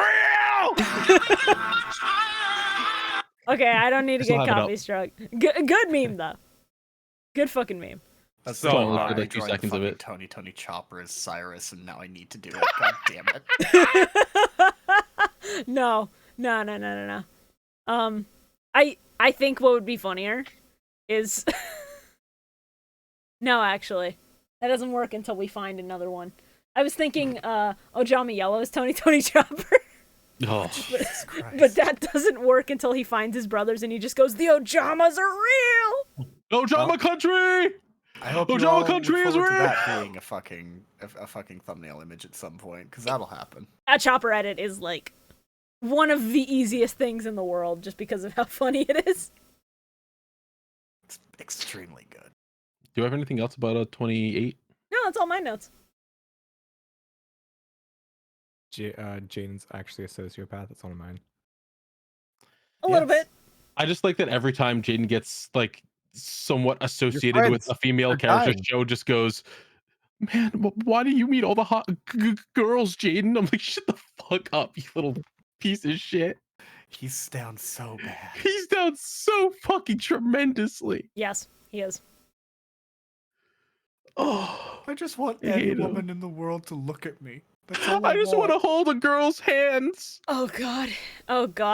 Okay, I don't need to Still get have it up. copy struck. Good meme, though. Good fucking meme. That's So so hard. hard. Like 2 seconds of it. Tony Chopper is Cyrus, and now I need to do it. God damn it. No. I think what would be funnier is no, actually, that doesn't work until we find another one. I was thinking, Ojama Yellow is Tony Chopper, Oh, Jesus Christ. but that doesn't work until he finds his brothers and he just goes, "The Ojamas are real." no drama country. I hope Ojama you all look Country is forward to real! that being a fucking thumbnail image at some point, because that'll happen. A Chopper edit is like one of the easiest things in the world, just because of how funny it is. It's extremely good. Do you have anything else about 28? No, that's all my notes. Jaden's actually a sociopath. That's one of mine. A little Yes. bit. I just like that every time Jaden gets like somewhat associated with friends. a female They're character, dying. Joe just goes, "Man, why do you meet all the hot girls, Jaden?" I'm like, "Shut the fuck up, you little piece of shit." He's down so bad. He's down so fucking tremendously. Yes, he is. Oh, I just want I any hate him. woman in the world to look at me. That's all I just want to hold a girl's hands. Oh god.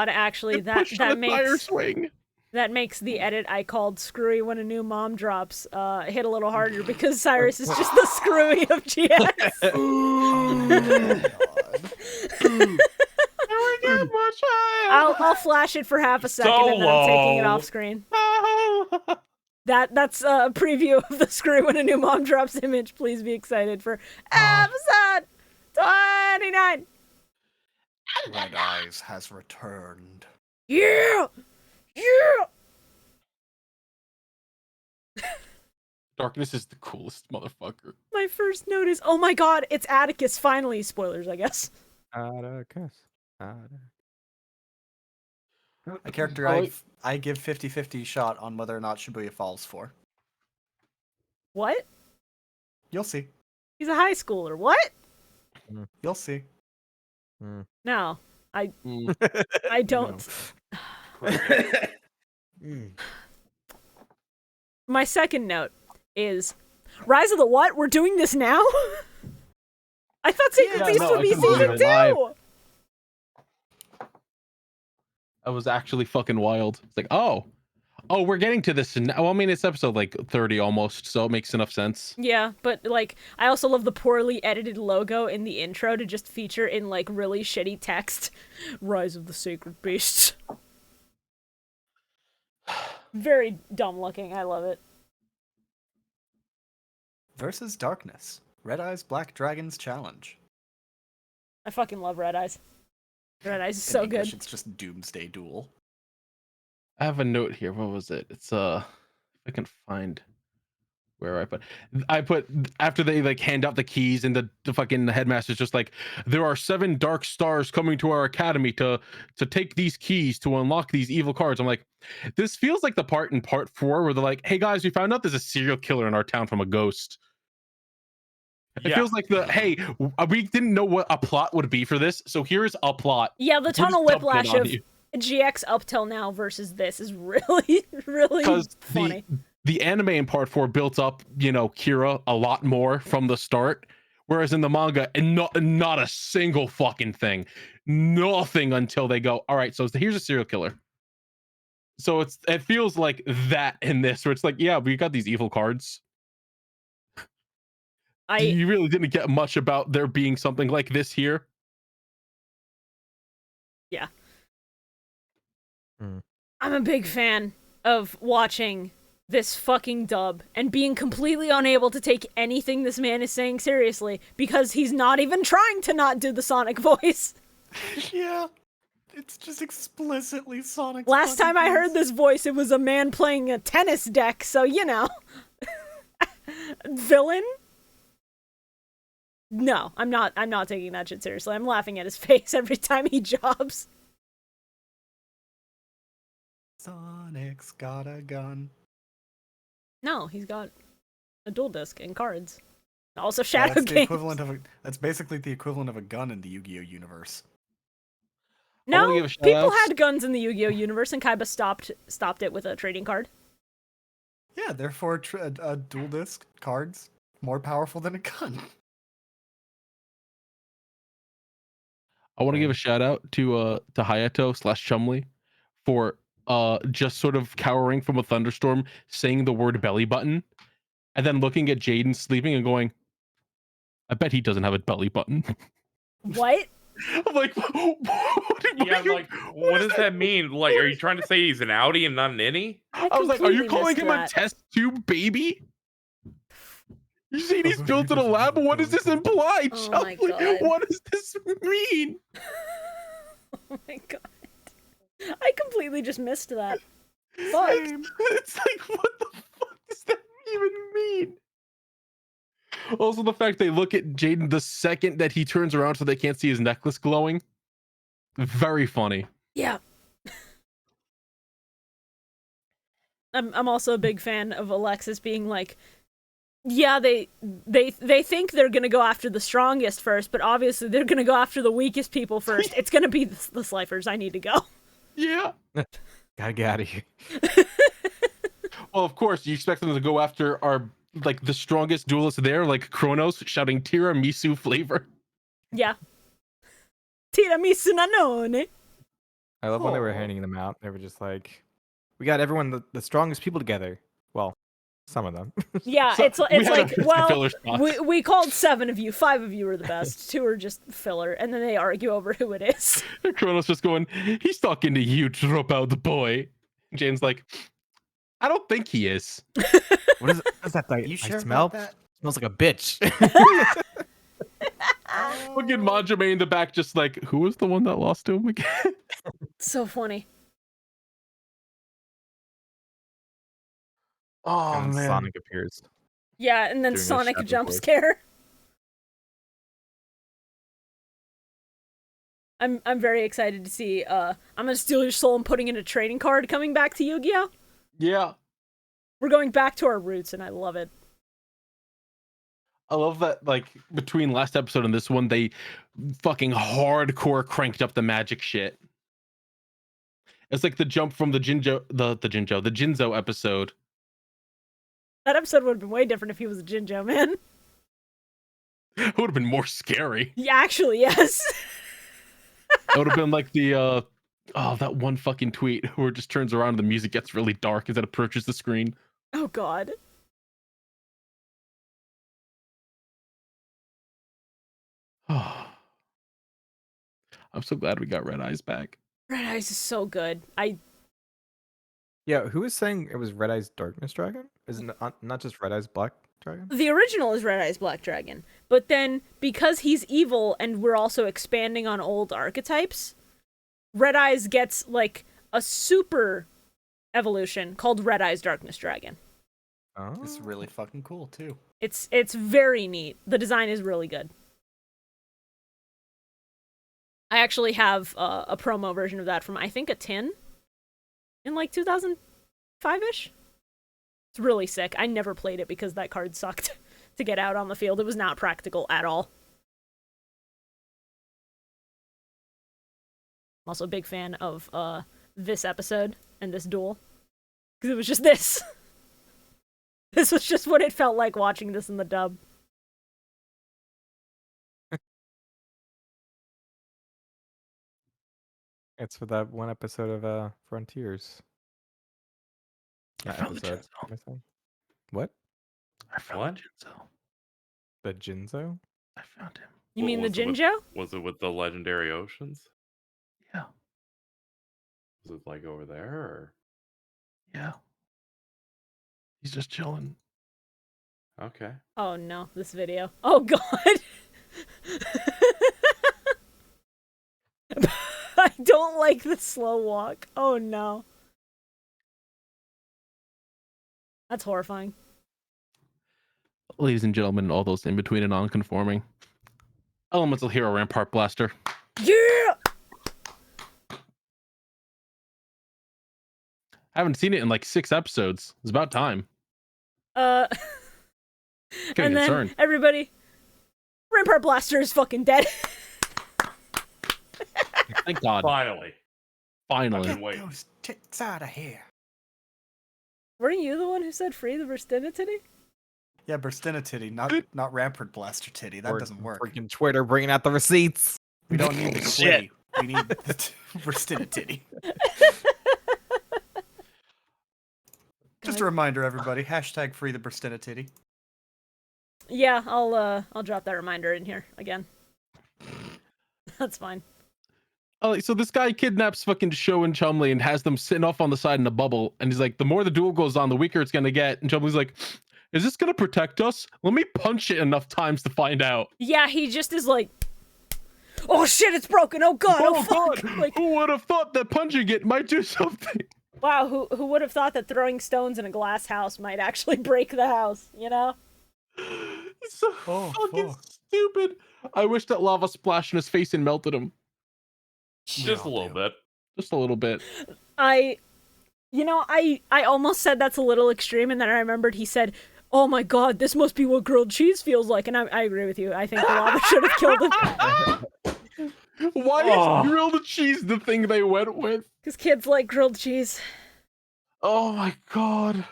Actually, And that push on that a tire makes swing. that makes the edit I called "screwy" when a new mom drops hit a little harder because Cyrus is just the screwy of GX. I'll flash it for half a second and then I'm taking it off screen. That's a preview of the screw when a new mom drops image. Please be excited for episode 29. Red Eyes has returned. Yeah! Darkness is the coolest motherfucker. My first note is, oh my god, it's Atticus finally. Spoilers, I guess. Atticus. A character I give 50-50 shot on whether or not Shibuya falls for. What? You'll see. He's a high schooler. What? You'll see. No. I don't. My second note is Rise of the what? We're doing this now? I thought Secret Beast would be season 2! That was actually fucking wild. It's like, oh, we're getting to this now. Well, I mean, it's episode like 30 almost, so it makes enough sense. Yeah, but like, I also love the poorly edited logo in the intro to just feature in like really shitty text. Rise of the Sacred Beasts. Very dumb looking. I love it. Versus Darkness. Red Eyes Black Dragons Challenge. I fucking love Red Eyes. Red Eyes is In so English, good. It's just Doomsday Duel. I have a note here. What was it? It's if I can find where I put after they like hand out the keys and the fucking headmaster's just like, there are 7 dark stars coming to our academy to take these keys to unlock these evil cards. I'm like, this feels like the part in part 4 where they're like, hey guys, we found out there's a serial killer in our town from a ghost. It feels like hey, we didn't know what a plot would be for this, so here's a plot. Yeah, the tonal dumping it whiplash on of you. GX up till now versus this is really, really Because funny. the anime in part 4 built up, Kira a lot more from the start, whereas in the manga, and not a single fucking thing, nothing until they go, all right, so here's a serial killer. So it feels like that in this, where it's like, yeah, we got these evil cards. You really didn't get much about there being something like this here. Yeah. I'm a big fan of watching this fucking dub and being completely unable to take anything this man is saying seriously because he's not even trying to not do the Sonic voice. Yeah. It's just explicitly Sonic. Last time I heard this voice, it was a man playing a tennis deck, so you know. Villain? No, I'm not taking that shit seriously. I'm laughing at his face every time he jobs. Sonic's got a gun. No, he's got a dual disc and cards. Also Yeah, Shadow that's the Games. equivalent of that's basically the equivalent of a gun in the Yu-Gi-Oh universe. No, give a shout people out. had guns in the Yu-Gi-Oh universe, and Kaiba stopped it with a trading card. Yeah, therefore dual disc cards more powerful than a gun. I want to give a shout out to Hayato / Chumley for just sort of cowering from a thunderstorm, saying the word belly button, and then looking at Jaden sleeping and going, I bet he doesn't have a belly button. What? I'm like, Yeah, I'm like, what does that mean? Like, are you trying to say he's an outie and not an innie? I was like, are you completely calling missed him that. a test tube baby? You see he's built in a lab, but what does this imply? Oh my Chumley? God. What does this mean? Oh my god. I completely just missed that. Fuck. It's like, what the fuck does that even mean? Also, the fact they look at Jaden the second that he turns around so they can't see his necklace glowing. Very funny. Yeah. I'm also a big fan of Alexis being like, yeah, they think they're gonna go after the strongest first, but obviously they're gonna go after the weakest people first. It's gonna be the Slifers. I need to go. Yeah. Gotta get out of here. Well, of course, you expect them to go after our the strongest duelist there, like Kronos, shouting tiramisu flavor. Yeah. Tiramisu nanone. I love when they were handing them out. They were just like, we got everyone, the strongest people together. Well, some of them. Yeah, So, it's we had like, our well, filler spots. we called 7 of you, 5 of you are the best, 2 are just filler, and then they argue over who it is. Kronos just going, he's talking to you, dropout boy. Jane's like, I don't think he is. What is that? You I sure smell? about that? Smells like a bitch. Fucking Majime in the back, just like, who was the one that lost to him again? So funny. Oh, And then man. Sonic appears. Yeah, and then Doing a Sonic shadow jump board. scare. I'm very excited to see I'm gonna steal your soul and putting in a trading card coming back to Yu-Gi-Oh! Yeah. We're going back to our roots and I love it. I love that, like, between last episode and this one, they fucking hardcore cranked up the magic shit. It's like the jump from the Jinzo episode. That episode would have been way different if he was a Jinjo, man. It would have been more scary. Yeah, actually, yes. It would have been like the that one fucking tweet where it just turns around and the music gets really dark as it approaches the screen. Oh god. I'm so glad we got Red Eyes back. Red Eyes is so good. Yeah, who was saying it was Red Eyes Darkness Dragon? Is it not just Red Eyes Black Dragon? The original is Red Eyes Black Dragon, but then because he's evil and we're also expanding on old archetypes, Red Eyes gets like a super evolution called Red Eyes Darkness Dragon. Oh. It's really fucking cool too. It's very neat. The design is really good. I actually have a promo version of that from I think a tin in like 2005-ish. It's really sick. I never played it because that card sucked to get out on the field. It was not practical at all. I'm also a big fan of this episode and this duel. Because it was just this. This was just what it felt like watching this in the dub. It's for that one episode of Frontiers. I Not found the episode. Jinzo. What am I saying? What? I found What? Jinzo. The Jinzo? I found him. You What mean the was it with- Jinjo? Was it with the legendary oceans? Yeah. Was it like over there or Yeah. He's just chilling. okay? Oh no, this video. Oh god. I don't like the slow walk. Oh no. That's horrifying. Ladies and gentlemen, all those in between and non-conforming. Elemental Hero Rampart Blaster. Yeah! I haven't seen it in like 6 episodes. It's about time. And Getting then concerned. everybody, Rampart Blaster is fucking dead. Thank God. Finally. Finally. Fucking wait. Those tits out of here. Weren't you the one who said free the Burstinity? Yeah, Burstina titty, not Rampart Blaster titty. That doesn't work. Freaking Twitter bringing out the receipts. We don't need the Shit. Quitty. We need the Burstina titty. Just a reminder, everybody. Hashtag free the Burstina titty. Yeah, I'll drop that reminder in here again. That's fine. Oh, so this guy kidnaps fucking Sho and Chumley and has them sitting off on the side in a bubble. And he's like, the more the duel goes on, the weaker it's going to get. And Chumley's like, is this going to protect us? Let me punch it enough times to find out. Yeah, he just is like, oh shit, it's broken. Oh god, oh fuck. Like, Who would have thought that punching it might do something? wow, who would have thought that throwing stones in a glass house might actually break the house, you know? It's so fucking stupid. I wish that lava splashed in his face and melted him. Just a little bit. Just a little bit. I almost said that's a little extreme, and then I remembered he said, "Oh my god, this must be what grilled cheese feels like," and I agree with you. I think the lava should have killed him. Why is grilled cheese the thing they went with? Because kids like grilled cheese. Oh my god.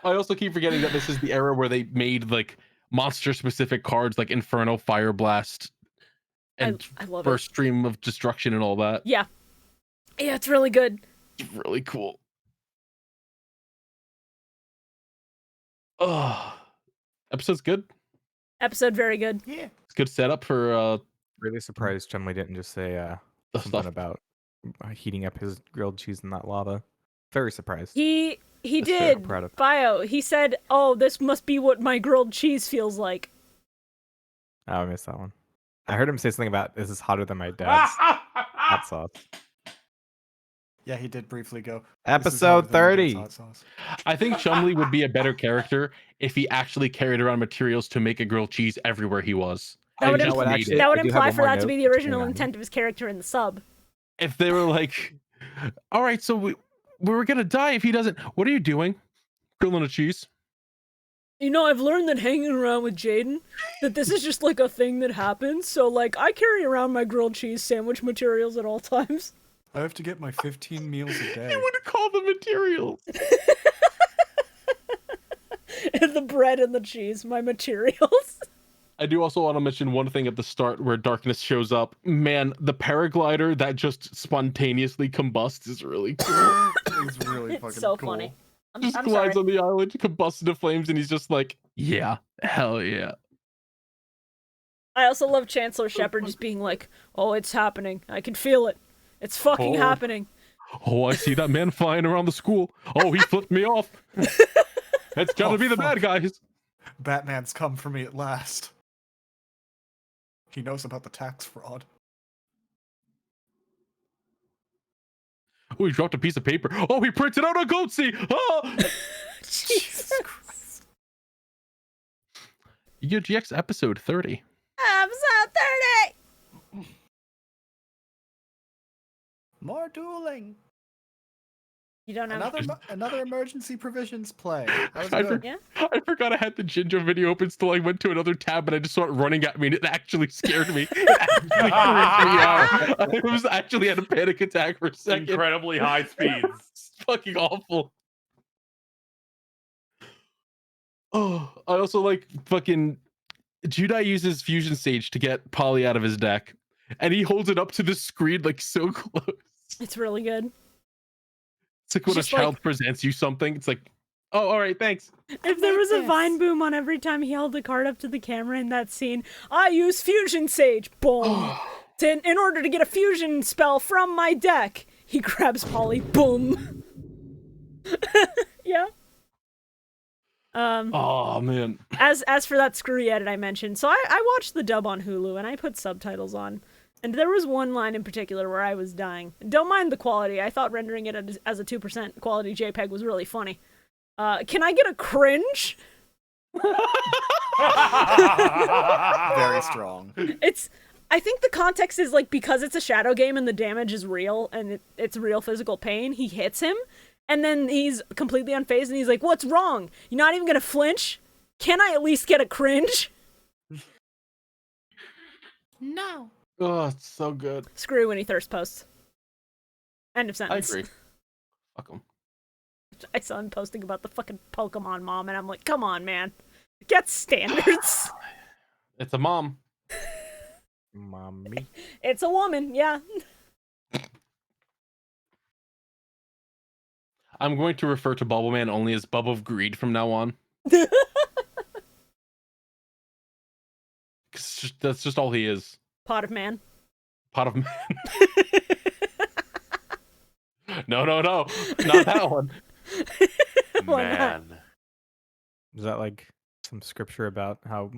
I also keep forgetting that this is the era where they made like monster-specific cards like Inferno, Fire Blast, and I love First Stream of Destruction and all that. Yeah, it's really good. It's really cool. Oh, episode's good. Episode very good. Yeah. It's good setup for Really surprised Chumley didn't just say the something stuff. about heating up his grilled cheese in that lava. Very surprised. He That's fair. did. Proud of. Bio. He said, "Oh, this must be what my grilled cheese feels like." Oh, I missed that one. I heard him say something about this is hotter than my dad's hot sauce. Yeah, he did briefly go. Episode 30. I think Chumley would be a better character if he actually carried around materials to make a grilled cheese everywhere he was. That would, And just made it. that would I do have imply one for more that to note. be the original Hang on. intent of his character in the sub. If they were like, all right, so we were gonna die if he doesn't. What are you doing? Grilling a cheese? You know, I've learned that hanging around with Jaden, that this is just like a thing that happens. So, like, I carry around my grilled cheese sandwich materials at all times. I have to get my 15 meals a day. You would call the materials. And the bread and the cheese, my materials. I do also want to mention one thing at the start where darkness shows up. Man, the paraglider that just spontaneously combusts is really cool. It's really It's fucking so cool. funny. Just I'm glides sorry. on the island, combusts into flames, and he's just like, yeah, hell yeah. I also love Chancellor Shepard just being like, "Oh, it's happening. I can feel it. It's fucking Oh. happening." Oh, I see that man flying around the school. Oh, he flipped me off. It's gotta Oh, be the fuck. bad guys. Batman's come for me at last. He knows about the tax fraud. Oh, he dropped a piece of paper. Oh, he printed out a goatsy. Oh! Jesus Christ. UGX episode 30. Episode 30! More dueling. You don't have... Another emergency provisions play. That was I good. Yeah? I forgot I had the Ginger video open, so I went to another tab and I just saw it running at me and it actually scared me. It actually freaked me out. I was actually had a panic attack for a second. Incredibly high speeds. It's fucking awful. Oh, I also like fucking Judai uses Fusion Sage to get Polly out of his deck, and he holds it up to the screen like so close. It's really good. It's like when a Just like- child presents you something. It's like, oh, all right, thanks. If there was a Vine boom on every time he held the card up to the camera in that scene, I use Fusion Sage. Boom. In order to get a fusion spell from my deck, he grabs Polly. Boom. Yeah. Oh man. As for that screwy edit I mentioned, so I watched the dub on Hulu and I put subtitles on. And there was one line in particular where I was dying. Don't mind the quality. I thought rendering it as a 2% quality JPEG was really funny. Can I get a cringe? Very strong. I think the context is like because it's a shadow game and the damage is real and it's real physical pain, he hits him and then he's completely unfazed and he's like, "What's wrong? You're not even gonna flinch? Can I at least get a cringe?" No. Oh, it's so good. Screw when he thirst posts. End of I sentence. agree. Fuck him. I saw him posting about the fucking Pokemon mom and I'm like, come on, man. Get standards. It's a mom. Mommy. It's a woman, yeah. I'm going to refer to Bubbleman only as Bub of Greed from now on. 'Cause that's just all he is. Pot of man. Pot of man. No, not that one. Why not? Man. Is that like some scripture about how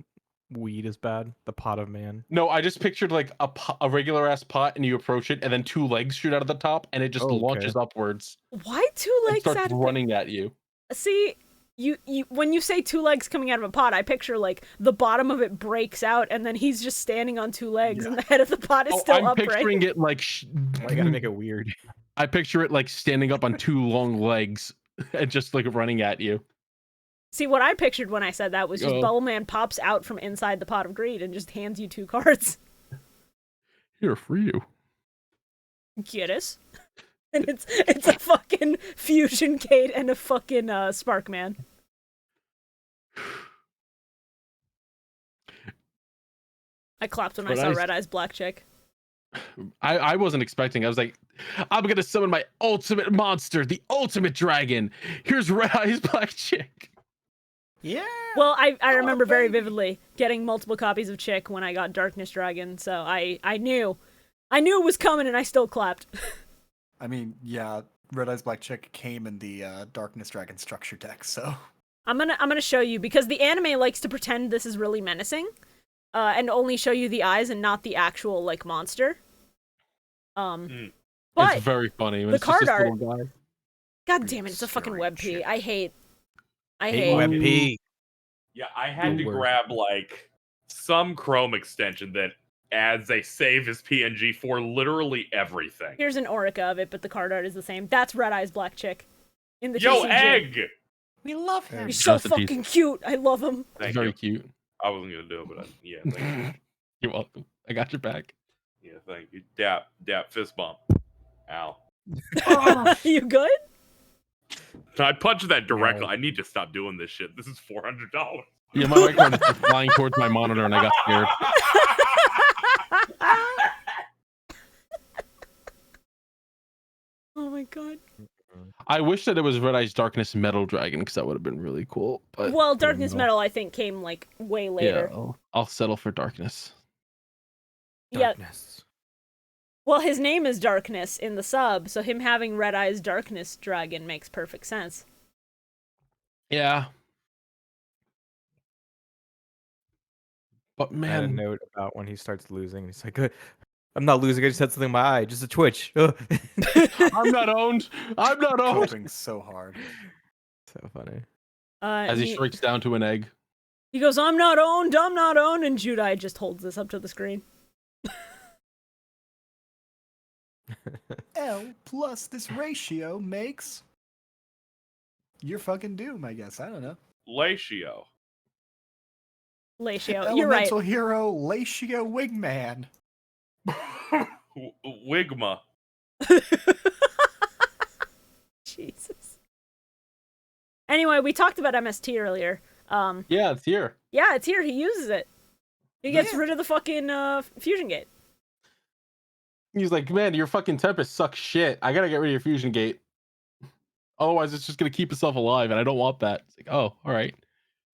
weed is bad? The pot of man. No, I just pictured like a regular ass pot, and you approach it, and then two legs shoot out of the top, and it just Oh, okay. launches upwards Why two and legs starts out of running at you. See, you when you say two legs coming out of a pot, I picture like the bottom of it breaks out and then he's just standing on two legs and the head of the pot is still I'm upright. picturing it like. Why you gotta make it weird? I picture it like standing up on two long legs and just like running at you. See, what I pictured when I said that was just Bubble Man pops out from inside the pot of greed and just hands you 2 cards. Here for you. Get us? And it's a fucking Fusion Gate and a fucking Spark Man. I clapped when I saw Red Eyes Black Chick. I wasn't expecting. I was like, I'm gonna summon my ultimate monster, the ultimate dragon. Here's Red Eyes Black Chick. Yeah. Well, I remember very vividly getting multiple copies of Chick when I got Darkness Dragon, so I knew it was coming and I still clapped. I mean, yeah, Red Eyes Black Chick came in the Darkness Dragon structure deck, so I'm gonna show you because the anime likes to pretend this is really menacing, and only show you the eyes and not the actual like monster. But It's very funny. When the it's just card this art. little guy. God damn it! It's a fucking web P. Chick. I hate. Web P. Yeah, I had to Word. grab like some Chrome extension that adds a save as PNG for literally everything. Here's an Orica of it, but the card art is the same. That's Red Eyes Black Chick. In the Yo, TCG. Egg! we love him. He's so Just a piece. fucking cute. I love him. Thank Very you. cute. I wasn't gonna do it, but yeah, thank you. You're welcome. I got your back. Yeah, thank you. Dap, fist bump. Ow. You good? I punched that directly. I need to stop doing this shit. This is $400. Yeah, my microphone is just flying towards my monitor, and I got scared. Oh my god. I wish that it was Red Eyes Darkness Metal Dragon because that would have been really cool. But Well, Darkness Metal I think came like way later. yeah, I'll settle for Darkness. Yeah. Darkness. Well, his name is Darkness in the sub, so him having Red Eyes Darkness Dragon makes perfect sense. Yeah. But I had a man, note about when he starts losing. He's like, I'm not losing. I just had something in my eye. Just a twitch. Ugh. I'm not owned. I'm not owned. Coping so hard. So funny. As he shrinks down to an egg. He goes, I'm not owned, and Judai just holds this up to the screen. L plus this ratio makes your fucking doom, I guess. I don't know. Latio. Latio, you're right. Elemental hero Latio Wingman. Wigma. Jesus. Anyway, we talked about MST earlier. Yeah, it's here. Yeah, it's here. He uses it. He gets Yeah. rid of the fucking Fusion Gate. He's like, man, your fucking Tempest sucks shit. I gotta get rid of your Fusion Gate. Otherwise, it's just gonna keep itself alive, and I don't want that. It's like, oh, all right.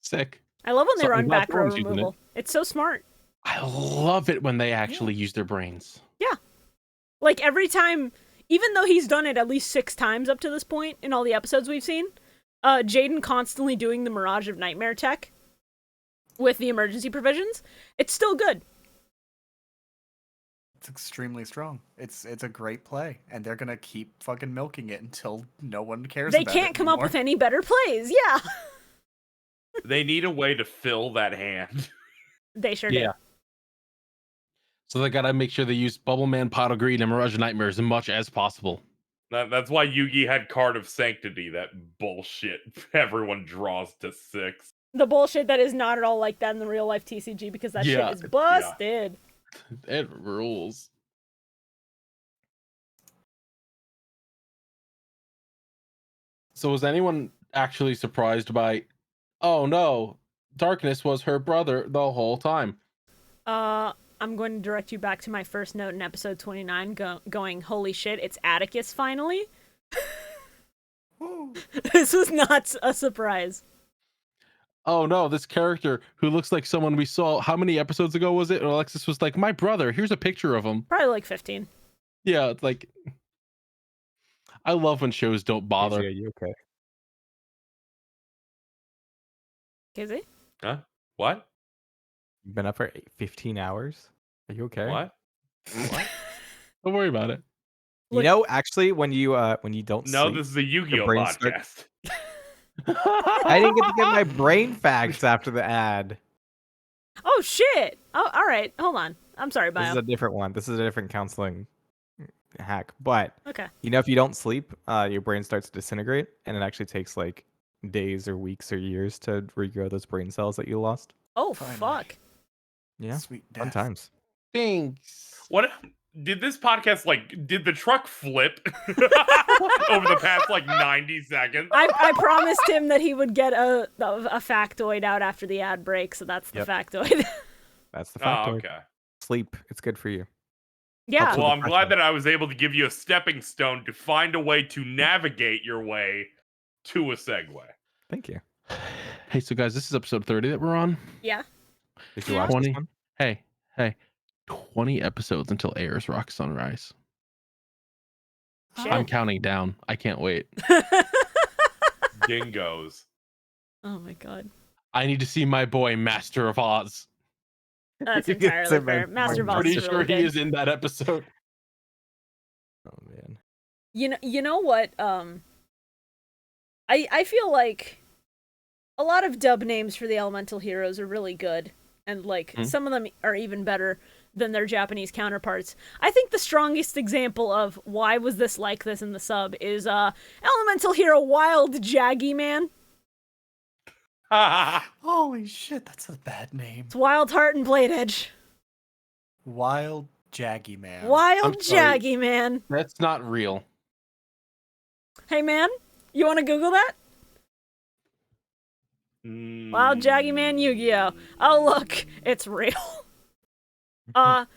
Sick. I love when they So- run I'm glad back row Thorn's using removal. It's so smart. I love it when they actually use their brains. Like every time, even though he's done it at least 6 times up to this point in all the episodes we've seen, Jaden constantly doing the Mirage of Nightmare tech with the emergency provisions, it's still good. It's extremely strong. It's a great play, and they're gonna keep fucking milking it until no one cares. They about can't it come up anymore. with any better plays. Yeah, They need a way to fill that hand. they sure Yeah. do. So they gotta make sure they use Bubble Man, Pot of Greed, and Mirage of Nightmare as much as possible. That's why Yugi had Card of Sanctity, that bullshit everyone draws to 6. The bullshit that is not at all like that in the real life TCG because that Yeah. shit is busted. It rules. So was anyone actually surprised by, oh no, Darkness was her brother the whole time? I'm going to direct you back to my first note in episode 29 going, holy shit, it's Atticus finally. Woo. This was not a surprise. Oh no, this character who looks like someone we saw, how many episodes ago was it? Alexis was like, my brother, here's a picture of him. Probably like 15. Yeah, it's like, I love when shows don't bother. Are you okay? Is he? Huh? What? You've been up for 15 hours. Are you okay? What? Don't worry about it. You Look- know, actually, when you don't No, sleep, this is a Yu-Gi-Oh brain start- podcast. I didn't get to get my brain facts after the ad. Oh shit! Oh, all right. Hold on. I'm sorry, This is Bio. a different one. This is a different counseling hack. But Okay. you know, if you don't sleep, your brain starts to disintegrate, and it actually takes like days or weeks or years to regrow those brain cells that you lost. Oh Finally. fuck. Yeah, Sweet fun death. times. Thanks. What did this podcast did the truck flip over the past 90 seconds? I promised him that he would get a factoid out after the ad break, so that's the Yep. factoid. That's the Oh, factoid. okay. Sleep, it's good for you. Yeah. Helps with Well, I'm depression. glad that I was able to give you a stepping stone to find a way to navigate your way to a segue. Thank you. Hey, so guys, this is episode 30 that we're on. Yeah. Did you Yeah. watch this 20. one? Hey, 20 episodes until airs Rock Sunrise. Shit. I'm counting down. I can't wait. Dingoes. Oh my god. I need to see my boy Master of Oz. That's You get entirely some fair. of- Master of I'm Oz Pretty is sure really he good. is in that episode. Oh man. You know what? I feel like a lot of dub names for the elemental heroes are really good, and some of them are even better than their Japanese counterparts. I think the strongest example of why was this like this in the sub is elemental hero Wild Jaggyman. Holy shit, that's a bad name. It's Wild Heart and Blade Edge. Wild Jaggyman. Wild I'm sorry. Jaggyman. That's not real. Hey man, you want to Google that? Wild Jaggyman Yu-Gi-Oh. Oh look, it's real. And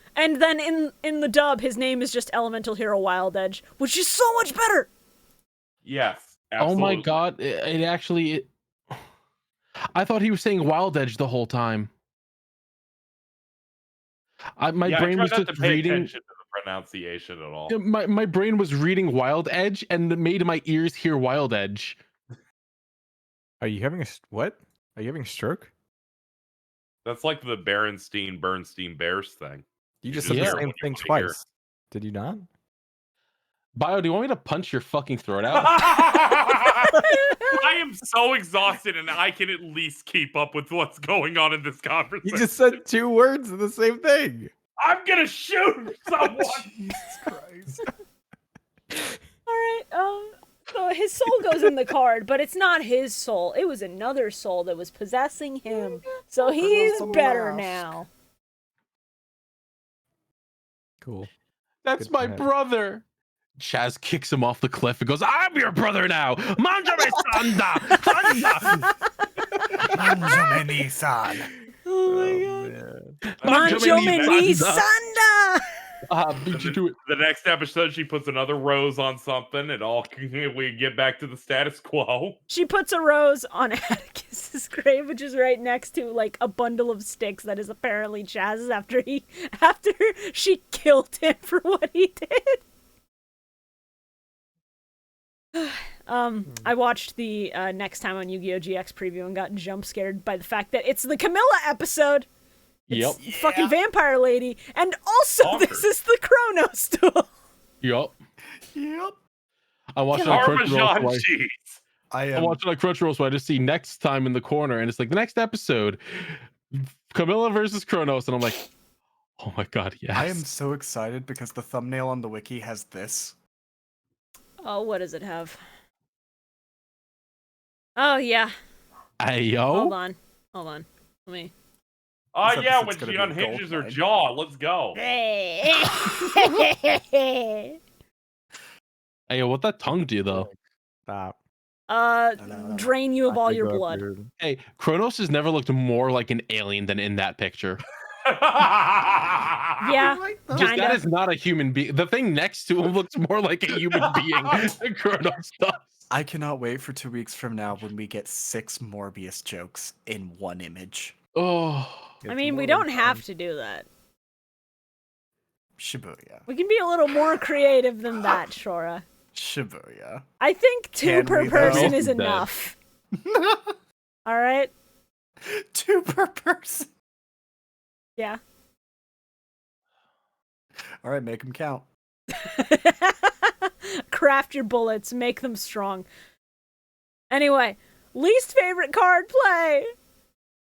then in the dub, his name is just Elemental Hero Wild Edge, which is so much better. Yes. Absolutely. Oh my god, it actually... I thought he was saying Wild Edge the whole time. My Yeah, brain I was try not just to pay reading... attention to the pronunciation at all. Yeah, my brain was reading Wild Edge and made my ears hear Wild Edge. Are you having what? Are you having a stroke? That's like the Bernstein Bears thing. You just just said hear the it same when you thing wanna hear. twice. Did you not? Bio, do you want me to punch your fucking throat out? I am so exhausted, and I can at least keep up with what's going on in this conversation. You just said two words of the same thing. I'm gonna shoot someone. Jesus Christ. Alright, so his soul goes in the card, but it's not his soul. It was another soul that was possessing him. So he's some better laugh. now. Cool. That's Good my to have. brother. Chaz kicks him off the cliff and goes, I'm your brother now. Manjame Sanda. Manjameni-san. Oh my god. Manjo Manjameni Meni Sanda. Sanda! Beat you to it. The next episode, she puts another rose on something, and we get back to the status quo. She puts a rose on Atticus's grave, which is right next to a bundle of sticks that is apparently Chaz's after she killed him for what he did. I watched the Next Time on Yu-Gi-Oh! GX preview and got jump scared by the fact that it's the Camilla episode. Yep. It's fucking vampire lady, and also Bonkers. this is the Chronos duel. Yep. Yep. I watched it on Crunchyroll. Parmesan So cheese. I I am. watched it on Crunchyroll, so I just see next time in the corner, and it's like the next episode, Camilla versus Kronos, and I'm like, oh my god, yes. I am so excited because the thumbnail on the wiki has this. Oh, what does it have? Oh yeah. Hey yo. Hold on. Let me. Oh This yeah, episode's when gonna she be a unhinges her goldmine. jaw. Let's go. Hey yo, what that tongue do though? Stop. Drain you of all your Big up, blood. dude. Hey, Kronos has never looked more like an alien than in that picture. Yeah, Just kinda. that is not a human being. The thing next to him looks more like a human being than Kronos does. I cannot wait for 2 weeks from now when we get 6 Morbius jokes in one image. Oh, I mean, we don't have to do that. Shibuya. We can be a little more creative than that, Shorah. Shibuya. I think 2 Can per we, though? person is Dead. enough. All right. 2 per person. Yeah. All right, make them count. Craft your bullets, make them strong. Anyway, least favorite card play.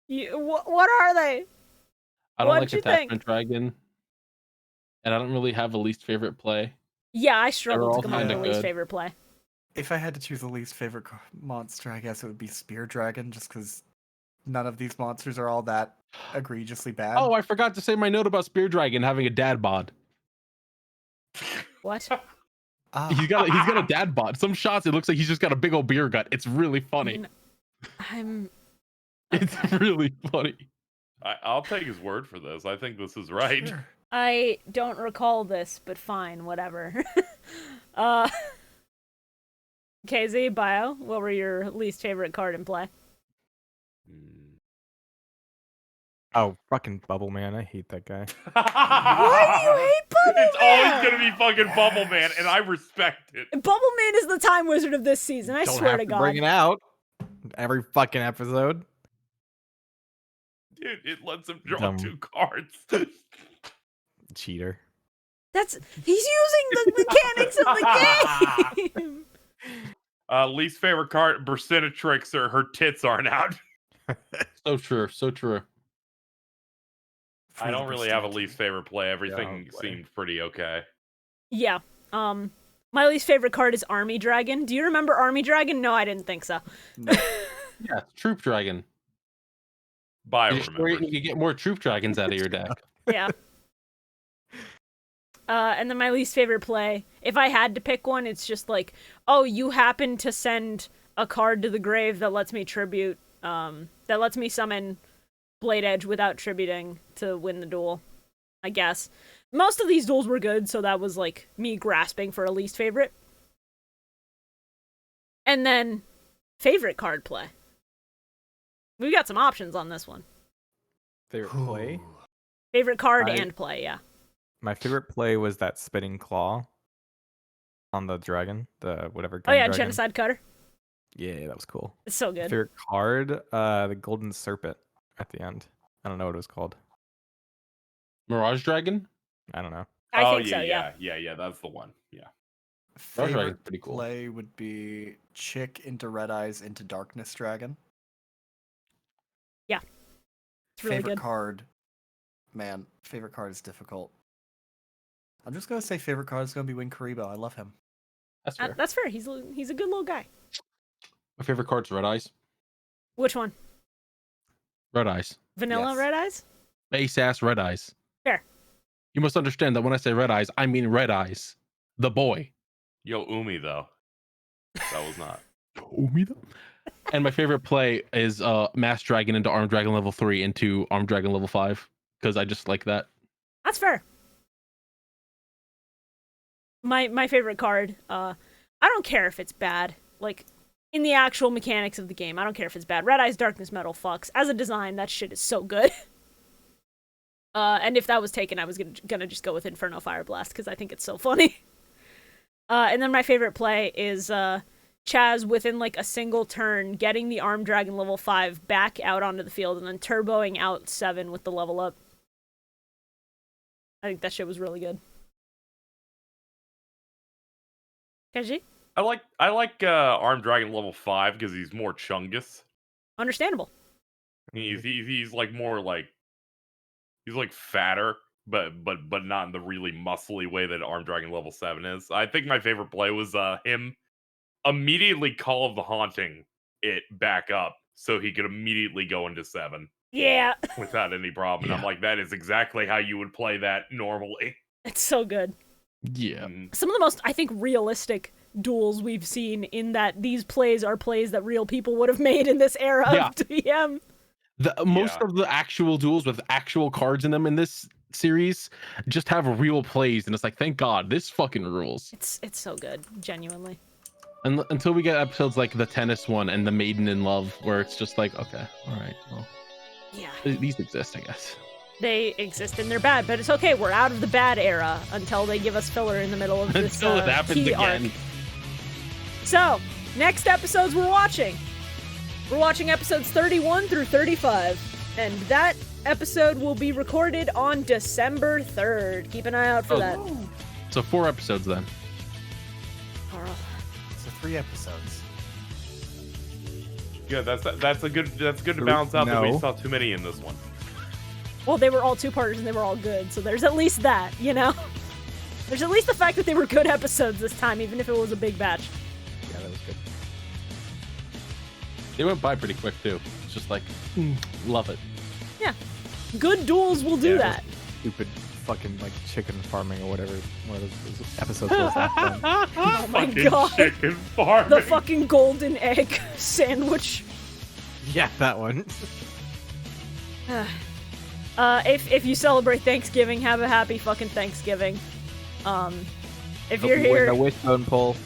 What are they? I don't What'd like you think? Attachment Dragon, and I don't really have a least favorite play. Yeah, I struggled to all come up with a kinda least good. favorite play. If I had to choose a least favorite monster, I guess it would be Spear Dragon, just because none of these monsters are all that egregiously bad. Oh, I forgot to say my note about Spear Dragon having a dad bod. What? Ah, He's got a dad bod. Some shots it looks like he's just got a big old beer gut. It's really funny. I'm. It's really funny. I'll take his word for this. I think this is right. sure. I don't recall this, but fine, whatever. KZ, Bio, what were your least favorite card in play? Oh, fucking Bubble Man. I hate that guy. Why do you hate Bubble It's Man? always gonna be fucking Bubble Man, and I respect it. Bubble Man is the time wizard of this season, I Don't swear have to to God. bring it out every fucking episode. Dude, it lets him draw Dumb. 2 cards. Cheater. He's using the mechanics of the game. Least favorite card, Bersenatrix, or her tits aren't out. So true. So true. I don't really have a least favorite play. Everything I'll play. seemed pretty okay. Yeah. My least favorite card is Army Dragon. Do you remember Army Dragon? No, I didn't think so. No. Yeah, Troop Dragon. Bio You remembers. can get more Troop Dragons out of your deck. Yeah. And then my least favorite play, if I had to pick one, it's just like, oh, you happen to send a card to the grave that lets me tribute, that lets me summon Blade Edge without tributing to win the duel, I guess. Most of these duels were good, so that was like me grasping for a least favorite. And then, favorite card play. We've got some options on this one. Favorite play? Favorite card I- and play, yeah. My favorite play was that spinning claw on the dragon, the whatever. Oh gun yeah, dragon. Genocide Cutter. Yeah, that was cool. It's so good. Favorite card, the golden serpent at the end. I don't know what it was called. Mirage Dragon? I don't know. I think so, yeah. Yeah, that's the one. Yeah. Dragon's Favorite pretty cool. play would be Chick into Red Eyes into Darkness Dragon. It's really favorite good. card, man. Favorite card is difficult. I'm just gonna say favorite card is gonna be Wing Karibo. I love him. That's fair. That's fair. He's a good little guy. My favorite card's Red Eyes. Which one? Red Eyes. Vanilla Yes. Red Eyes? Ace ass Red Eyes. Fair. You must understand that when I say Red Eyes, I mean Red Eyes. The boy. Yo, Umi, though. That was not. And my favorite play is Mass Dragon into Armed Dragon level 3 into Armed Dragon level 5. Because I just like that. That's fair. My favorite card, I don't care if it's bad. Like, in the actual mechanics of the game, I don't care if it's bad. Red Eyes Darkness Metal fucks. As a design, that shit is so good. And if that was taken, I was gonna just go with Inferno Fire Blast, because I think it's so funny. And then my favorite play is Chaz, within like a single turn, getting the Armed Dragon level 5 back out onto the field, and then turboing out 7 with the level up. I think that shit was really good. Kenji? I like Armed Dragon level 5 because he's more Chungus. Understandable. He's like more like he's like fatter, but not in the really muscly way that Armed Dragon level 7 is. I think my favorite play was him immediately Call of the Haunting it back up so he could immediately go into 7 Yeah. without any problem. And I'm like, that is exactly how you would play that normally. It's so good. Yeah. Some of the most, I think, realistic duels we've seen in that these plays are plays that real people would have made in this era Yeah. of DM. Most of the actual duels with actual cards in them in this series just have real plays, and it's like, thank God, this fucking rules. It's so good, genuinely. And until we get episodes like the tennis one and the Maiden in Love, where it's just like, okay, all right, well, Yeah. these exist, I guess. They exist and they're bad, but it's okay. We're out of the bad era until they give us filler in the middle of this Until it happens key again. arc. So, next episodes we're watching. We're watching episodes 31 through 35, and that episode will be recorded on December 3rd. Keep an eye out for Oh. that. So 4 episodes then. Carl. So 3 episodes. Yeah, that's good to So balance out that we no. saw too many in this one. Well, they were all two-parters and they were all good, so there's at least that, you know? There's at least the fact that they were good episodes this time, even if it was a big batch. Yeah, that was good. They went by pretty quick too. It's just like, love it. Yeah. Good duels will do that. Stupid fucking like chicken farming or whatever one of those episodes was that time. Oh my Fucking god. chicken farming. The fucking golden egg sandwich. Yeah, that one. If you celebrate Thanksgiving, have a happy fucking Thanksgiving. If you're Win here, the wishbone pull.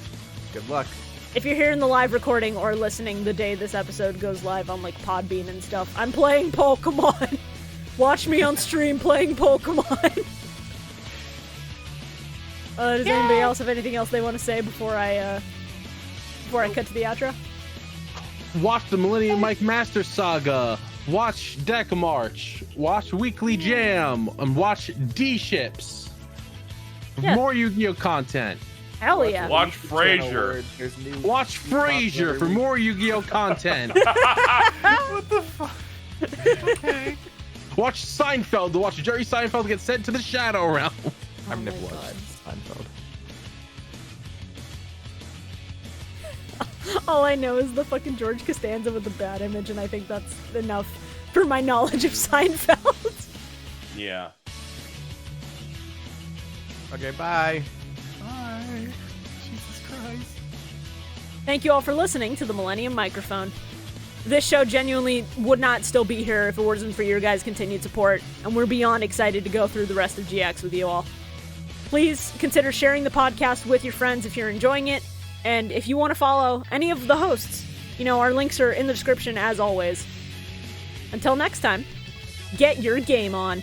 Good luck. if you're here in the live recording or listening the day this episode goes live on like Podbean and stuff, I'm playing Pokemon. Watch me on stream playing Pokemon. Does anybody else have anything else they want to say before I cut to the outro? Watch the Millennium Mike Master Saga. Watch Deck March. Watch Weekly Jam. And watch D-Ships. Yeah. More Yu-Gi-Oh content. Hell yeah. Watch Frasier. Watch Frasier for more Yu-Gi-Oh content. What the fuck? Okay. Watch Seinfeld to watch Jerry Seinfeld get sent to the Shadow Realm. I've never my watched God. Seinfeld. All I know is the fucking George Costanza with the bad image, and I think that's enough for my knowledge of Seinfeld. Yeah. Okay, bye. Bye. Jesus Christ. Thank you all for listening to the Millennium Microphone. This show genuinely would not still be here if it wasn't for your guys' continued support, and we're beyond excited to go through the rest of GX with you all. Please consider sharing the podcast with your friends if you're enjoying it, and if you want to follow any of the hosts, you know, our links are in the description as always. Until next time, get your game on.